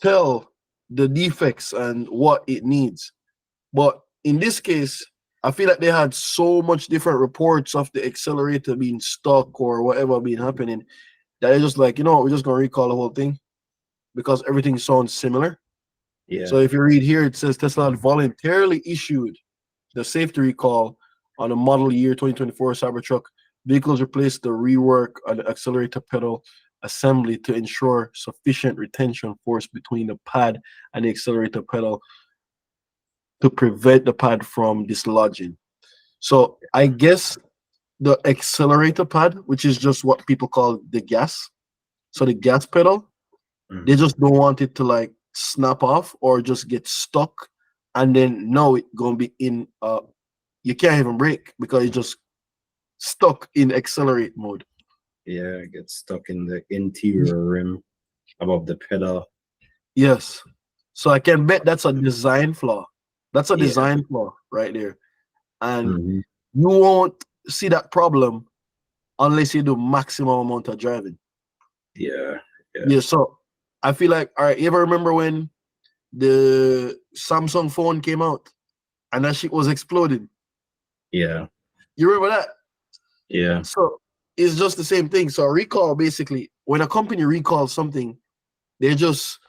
tell the defects and what it needs. But in this case, I feel like they had so much different reports of the accelerator being stuck or whatever being happening that they're just like, you know what, we're just gonna recall the whole thing because everything sounds similar. Yeah. So if you read here, it says Tesla had voluntarily issued the safety recall on a model year 2024 Cybertruck. Vehicles replaced the rework on the accelerator pedal assembly to ensure sufficient retention force between the pad and the accelerator pedal to prevent the pad from dislodging. So I guess the accelerator pad, which is just what people call the gas, so the gas pedal, they just don't want it to like snap off or just get stuck, and then now it gonna be in you can't even brake because it's just stuck in accelerate mode. Yeah, it gets stuck in the interior rim above the pedal. Yes. So I can bet that's a design flaw. That's a design flaw right there. And you won't see that problem unless you do maximum amount of driving. Yeah. Yeah. So I feel like, all right, you ever remember when the Samsung phone came out and that shit was exploding? Yeah. You remember that? Yeah. So it's just the same thing. So a recall, basically, when a company recalls something, they just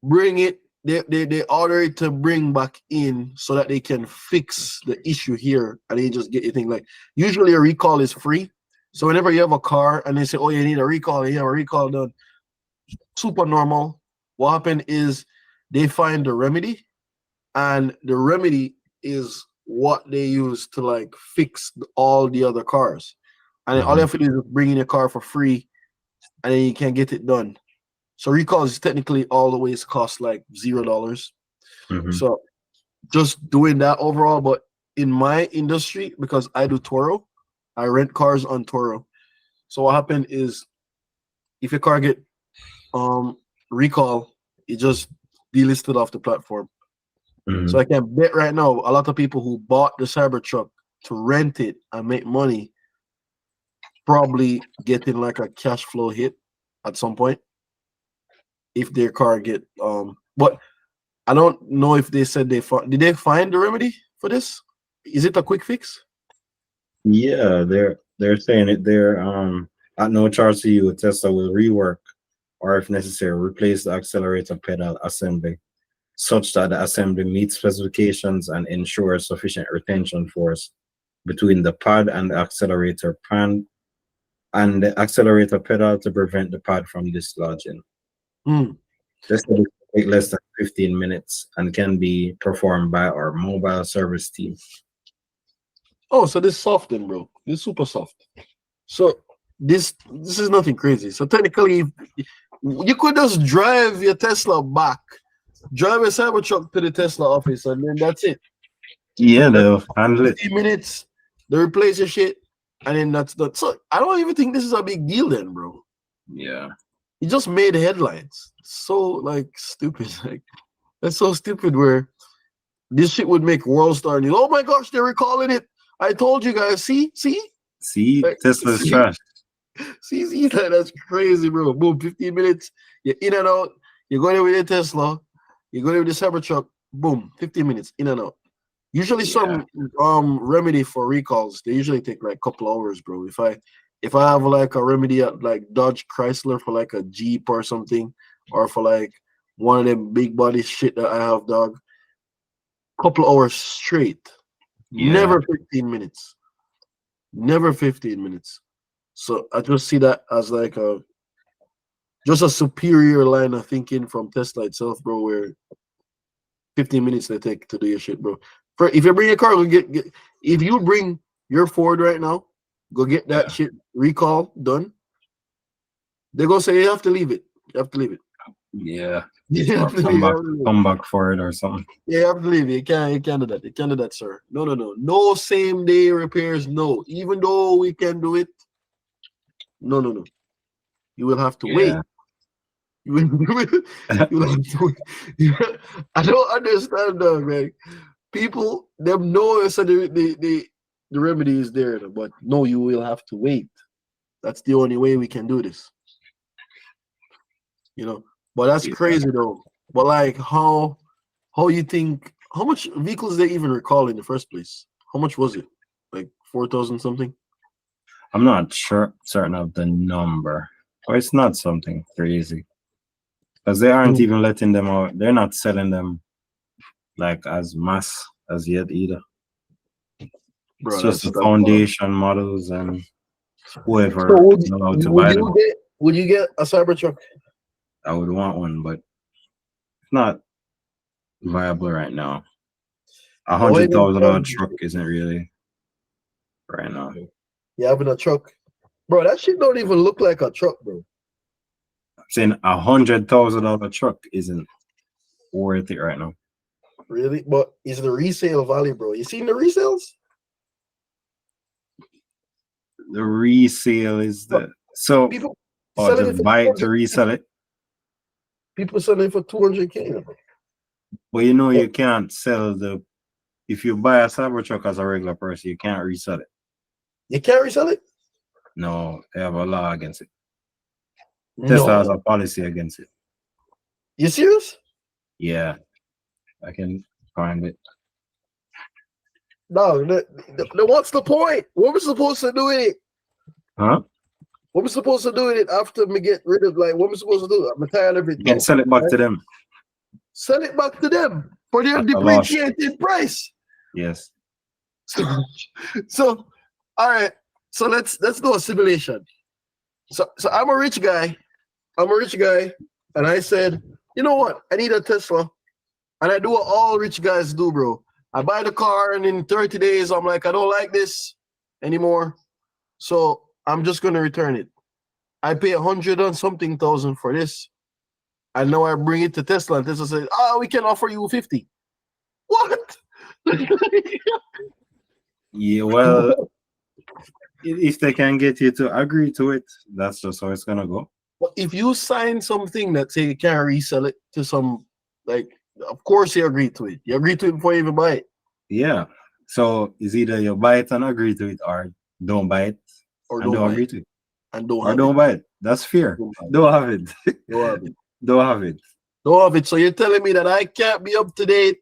bring it, they order it to bring back in so that they can fix the issue here, and they just get your thing. Like usually a recall is free. So whenever you have a car and they say, oh, you need a recall, and you have a recall done, super normal. What happened is they find the remedy, and the remedy is what they use to like fix all the other cars. And all you have to do is bring in your car for free, and then you can get it done. So recalls technically all the ways cost like $0. So just doing that overall. But in my industry, because I do Toro, I rent cars on Toro. So what happened is if your car get recall, it just delisted off the platform. So I can bet right now a lot of people who bought the Cybertruck to rent it and make money probably getting like a cash flow hit at some point if their car get but I don't know if they said did they find the remedy for this? Is it a quick fix? Yeah, they're saying it there. At no charge to you, Tesla will rework or, if necessary, replace the accelerator pedal assembly such that the assembly meets specifications and ensures sufficient retention force between the pad and the accelerator pan and the accelerator pedal to prevent the pad from dislodging. This will take less than 15 minutes and can be performed by our mobile service team. Oh, so this soft then, bro. This super soft. So this is nothing crazy. So technically, you could just drive your Tesla back, drive a Cybertruck to the Tesla office, and then that's it. Yeah, they'll handle it. 15 minutes, they replace your shit, and then that's that. So I don't even think this is a big deal then, bro. Yeah. He just made headlines. So like stupid. Like that's so stupid where this shit would make world star news. Oh my gosh, they're recalling it. I told you guys. See, like, Tesla's trash. See, that's crazy, bro. Boom, 15 minutes. You're in and out. You're going with your Tesla. You're going with the Cybertruck. Boom, 15 minutes in and out. Usually, some remedy for recalls. They usually take like a couple hours, bro. If I have like a remedy at like Dodge Chrysler for like a Jeep or something, or for like one of them big body shit that I have, dog, couple hours straight. Yeah. Never 15 minutes. Never 15 minutes. So I just see that as like a superior line of thinking from Tesla itself, bro, where 15 minutes they take to do your shit, bro. If you bring a car, if you bring your Ford right now, go get that shit recall done. They're gonna say you have to leave it. You have to leave it. Yeah. You have to Come back for it or something. Yeah, you have to leave it. You can't do that. You can't do that, sir. No. No same day repairs. No. Even though we can do it. No. You will have to wait. You will have to wait. I don't understand, dog, man. People, them know so the remedy is there, but no, you will have to wait. That's the only way we can do this. You know, but that's crazy though. But like, how you think? How much vehicles they even recall in the first place? How much was it? Like 4,000 something? I'm not certain of the number, but it's not something crazy because they aren't even letting them out. They're not selling them like as mass as yet either. Bro, it's just the foundation models and whoever allowed to buy them. Would you get a Cybertruck? I would want one, but it's not viable right now. $100,000 truck isn't really right now. You having a truck, bro? That shit don't even look like a truck, bro. I'm saying $100,000 truck isn't worth it right now. Really? But is the resale value, bro? You seen the resales? The resale is the people just buy it to resell it. People selling it for $200K. But you know you can't sell if you buy a Cybertruck as a regular person, you can't resell it. You can't resell it? No, they have a law against it. Tesla has a policy against it. You serious? Yeah, I can find it. No, what's the point? What we supposed to do with it? Huh? What we supposed to do with it after we get rid of, like, what we supposed to do? I'm tired of it. You can sell it back to them. Sell it back to them for their depreciated price. Yes. So all right. So let's do a simulation. So I'm a rich guy. And I said, you know what? I need a Tesla. And I do what all rich guys do, bro. I buy the car, and in 30 days, I'm like, I don't like this anymore. So I'm just gonna return it. I pay 100 and something thousand for this. And now I bring it to Tesla, and Tesla says, we can offer you 50. What? Yeah, well, if they can get you to agree to it, that's just how it's gonna go. But if you sign something that say you can't resell it to some, like, of course you agree to it. You agree to it before you even buy it. Yeah. So it's either you buy it and agree to it, or don't buy it or don't agree to it. And don't buy it. That's fair. Don't have it. Don't have it. Don't have it. Don't have it. So you're telling me that I can't be up to date?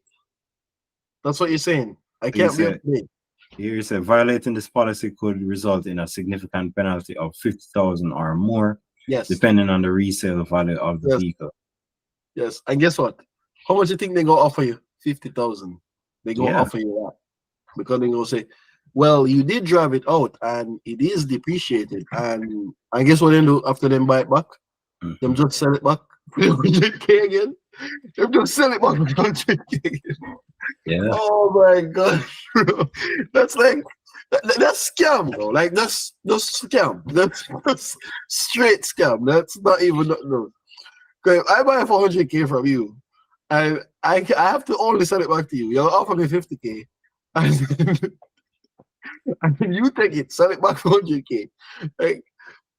That's what you're saying. I can't be up to date. Here you say violating this policy could result in a significant penalty of 50,000 or more, Yes. depending on the resale value of the Yes. vehicle. Yes. And guess what? How much you think they gonna offer you? 50,000. They gonna Yeah. offer you that because they gonna say, well, you did drive it out and it is depreciated. And I guess what they do after them buy it back? Mhm. Them just sell it back for 100K again. Them just sell it back for 100K again. Yeah. Oh my god, bro. That's like that's scam, bro. Like that's scam. That's straight scam. That's not even no. Okay, if I buy it for 100K from you, and I have to only sell it back to you. You'll offer me 50K, and then you take it, sell it back for 100K. Like,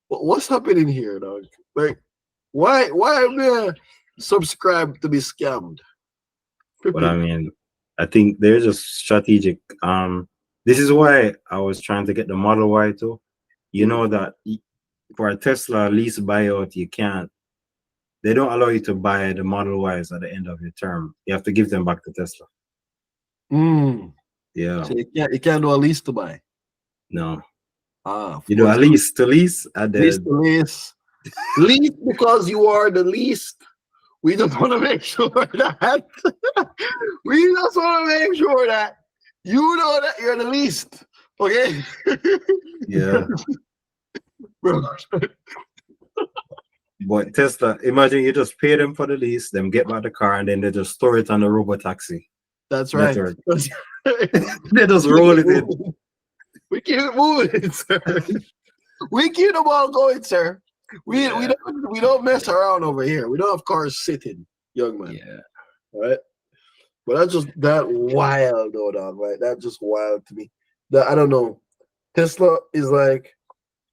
what's happening here, dog? Like, why am I subscribed to be scammed? But I mean, I think there's a strategic. This is why I was trying to get the Model Y too. You know that for a Tesla lease buyout, you can't. They don't allow you to buy the Model Ys at the end of your term. You have to give them back to Tesla. Yeah. So you can't do a lease to buy. No. Of You do a course. lease to lease at the Lease to lease. Lease because you are the least. We just want to make sure that we just want to make sure that you know that you're the least. Okay? yeah. Bro. But Tesla, imagine you just pay them for the lease, them get back the car, and then they just store it on the robo taxi. That's right. network. They just roll it in. We keep it moving, sir. We keep the ball going, sir. We don't mess around over here. We don't have cars sitting, young man. Yeah. Right? But that's just that wild though, dog, right? That's just wild to me. That I don't know. Tesla is like,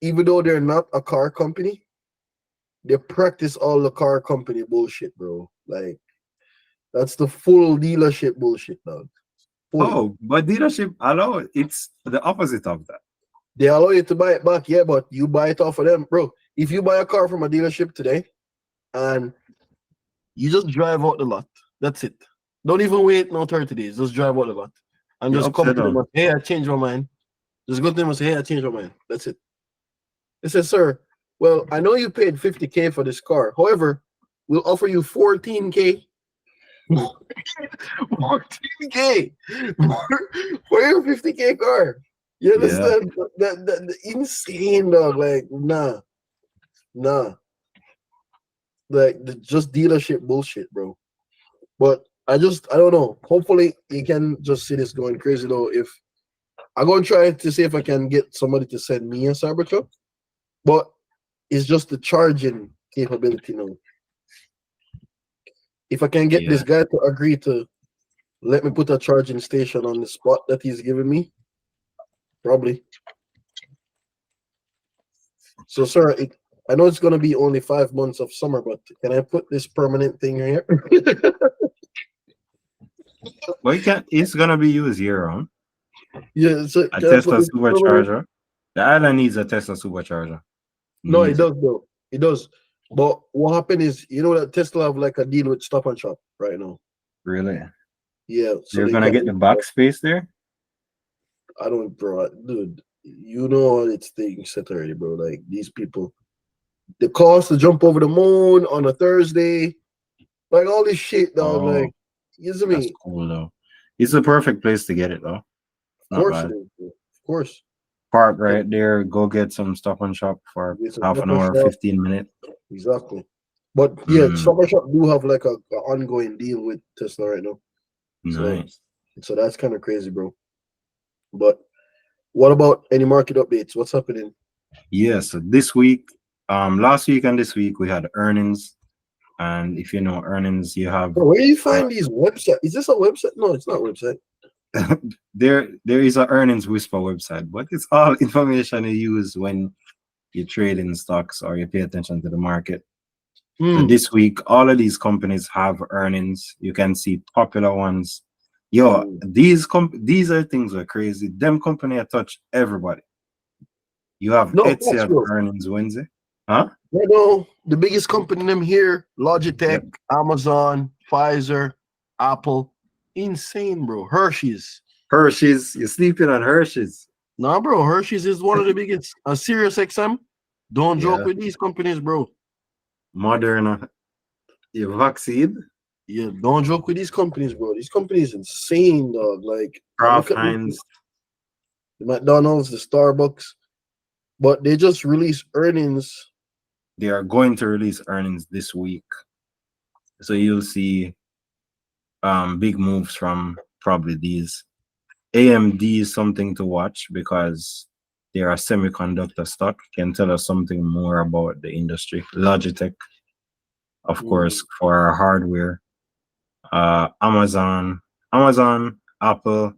even though they're not a car company, they practice all the car company bullshit, bro. Like, that's the full dealership bullshit, dog. Full. Oh, but dealership allow it's the opposite of that. They allow you to buy it back, yeah, but you buy it off of them, bro. If you buy a car from a dealership today and you just drive out the lot, that's it. Don't even wait no 30 days. Just drive out the lot. And just come to them and say, hey, I changed my mind. Just go to them and say, hey, I changed my mind. That's it. They said, sir, well, I know you paid 50K for this car. However, we'll offer you 14K. 14K for your 50K car. You understand? Yeah. That insane, dog. Like, nah. Like, just dealership bullshit, bro. But I don't know. Hopefully, you can just see this going crazy, though. If I'm going to try to see if I can get somebody to send me a Cybertruck, but it's just the charging capability now. If I can get this guy to agree to let me put a charging station on the spot that he's giving me, probably. So, sir, I know it's going to be only 5 months of summer, but can I put this permanent thing here? Well, you can't. It's gonna be used year round. Yeah, so a Tesla supercharger. The island needs a Tesla supercharger. No, it does though. It does. But what happened is, you know that Tesla have like a deal with Stop and Shop right now. Really? Yeah. So you're gonna get the back space there? I don't, bro. Dude, you know it's thing set already, bro. Like these people, the cost to jump over the moon on a Thursday, like all this shit, dog. Like, you see me? That's cool though. It's the perfect place to get it though. Of course it is, bro. Of course. Park right there. Go get some Stop and Shop for half an hour, 15 minutes. Exactly. But yeah, Stop and Shop do have like a ongoing deal with Tesla right now. Nice. So that's kind of crazy, bro. But what about any market updates? What's happening? Yeah, so this week, last week and this week we had earnings. And if you know earnings, you have where do you find these websites? Is this a website? No, it's not a website. there is an earnings whisper website, but it's all information you use when you trade in stocks or you pay attention to the market. And this week, all of these companies have earnings. You can see popular ones. Yo, these are things that are crazy. Them company touch everybody. You have Etsy at earnings Wednesday. Huh? No, the biggest company in them here, Logitech, Amazon, Pfizer, Apple. Insane, bro. Hershey's. Hershey's. You're sleeping on Hershey's. Nah, bro. Hershey's is one of the biggest. Serious XM. Don't joke Yeah. with these companies, bro. Moderna. Your vaccine. Yeah, don't joke with these companies, bro. These companies insane, dog. Like Kraft look at Heinz. the McDonald's, the Starbucks, but they just released earnings. They are going to release earnings this week. So you'll see big moves from probably these. AMD is something to watch because they are semiconductor stock. Can tell us something more about the industry. Logitech, of course, for our hardware. Amazon, Apple,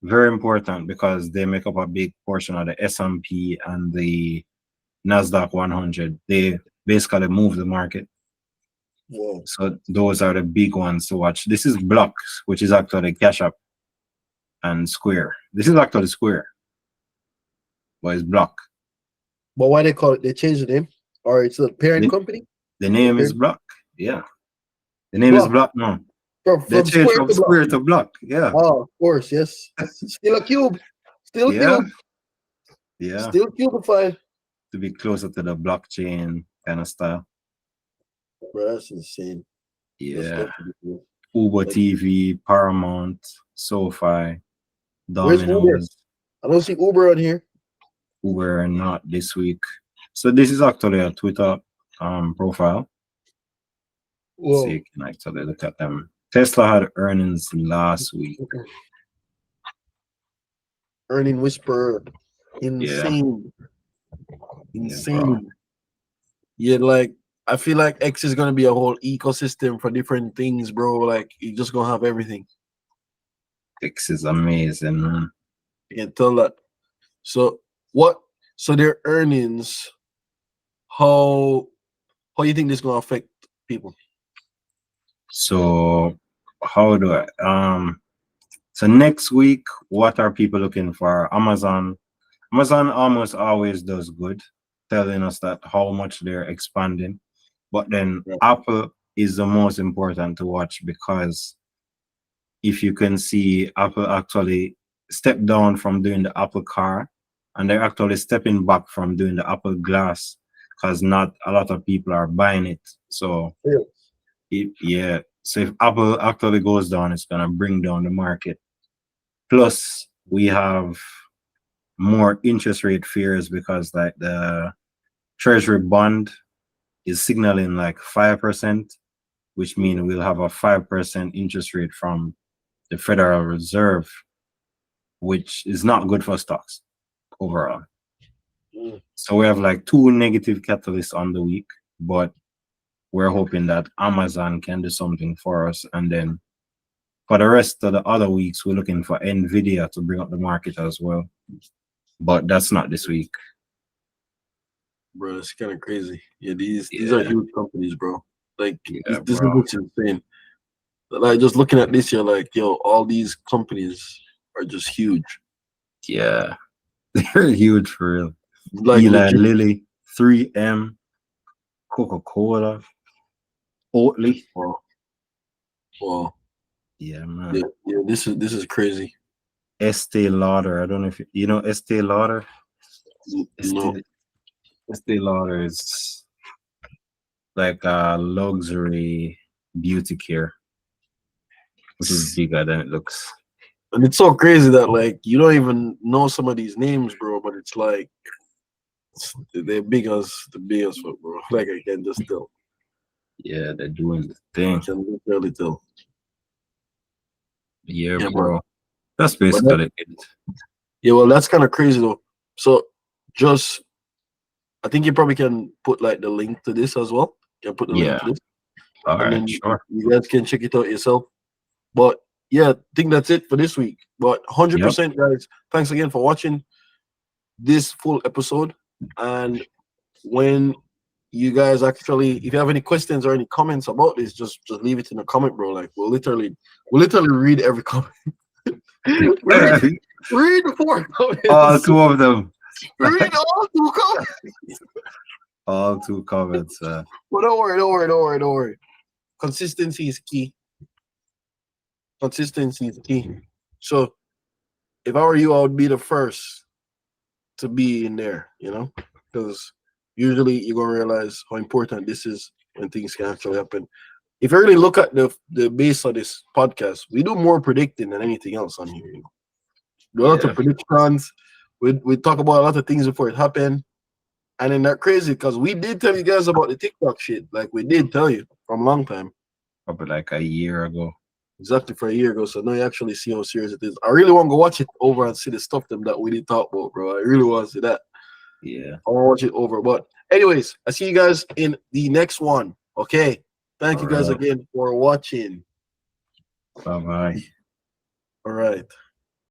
very important because they make up a big portion of the S&P and the Nasdaq 100. They basically move the market. Whoa. So those are the big ones to watch. This is Block, which is actually Cash App and Square. This is actually Square, but it's Block. But why they call it? They changed the name, or it's a parent company. The name is Block. Yeah, the name is Block now. They changed from Square to Block. Yeah. Oh, of course, yes. Still a cube. Still Yeah. cube. Yeah. Still cubified. To be closer to the blockchain kind of style. Bro, that's insane. Yeah. Cool. Uber Like, TV, Paramount, SoFi, where's Uber? Domino's. I don't see Uber on here. Uber not this week. So this is actually a Twitter profile. Whoa. So you can actually look at them. Tesla had earnings last week. Earning Whisper. Insane. Insane. Yeah, like I feel like X is gonna be a whole ecosystem for different things, bro. Like you're just gonna have everything. X is amazing, man. You can tell that. So what? So their earnings. How you think this gonna affect people? So how do I so next week, what are people looking for? Amazon almost always does good, telling us that how much they're expanding. But then Apple is the most important to watch because if you can see Apple actually step down from doing the Apple car and they're actually stepping back from doing the Apple glass because not a lot of people are buying it. So so if Apple actually goes down, it's gonna bring down the market. Plus, we have more interest rate fears because like the treasury bond is signaling like 5%, which means we'll have a 5% interest rate from the Federal Reserve, which is not good for stocks overall. So we have like two negative catalysts on the week, but we're hoping that Amazon can do something for us. And then for the rest of the other weeks, we're looking for Nvidia to bring up the market as well. But that's not this week. Bro, that's kind of crazy. Yeah, these are huge companies, bro. Like this bro. is insane. Like just looking at this, you're like, yo, all these companies are just huge. Yeah, they're huge for real. Like Eli legit. Lilly, 3M, Coca-Cola, Oatly. Wow. Yeah, man. Yeah, this is crazy. Estee Lauder. I don't know if you know Estee Lauder. No. Estee Lauder is like a luxury beauty care, which is bigger than it looks. And it's so crazy that like you don't even know some of these names, bro, but it's like they're big as the biggest one, bro. Like I can just tell. Yeah, they're doing the thing. I can literally tell. Yeah, Yeah, bro. That's basically it. Yeah, well, that's kind of crazy though. So just I think you probably can put like the link to this as well. You can put the link to this. All right, then sure. You guys can check it out yourself. But yeah, I think that's it for this week. But 100%, guys, thanks again for watching this full episode. And when you guys actually, if you have any questions or any comments about this, just leave it in the comment, bro. Like we'll literally read every comment. read the 4 comments. All 2 of them. Read all 2 comments. All 2 comments. But don't worry. Consistency is key. So if I were you, I would be the first to be in there, you know, because usually you're gonna realize how important this is when things can actually happen. If you really look at the base of this podcast, we do more predicting than anything else on here. You know, do a lot of predictions. We talk about a lot of things before it happened, and then that crazy because we did tell you guys about the TikTok shit. Like we did tell you from a long time. Probably like a year ago. Exactly for a year ago. So now you actually see how serious it is. I really want to go watch it over and see the stuff them that we didn't talk about, bro. I really want to see that. Yeah. I want to watch it over. But anyways, I see you guys in the next one. Okay. Thank you guys again for watching. Bye-bye. All right.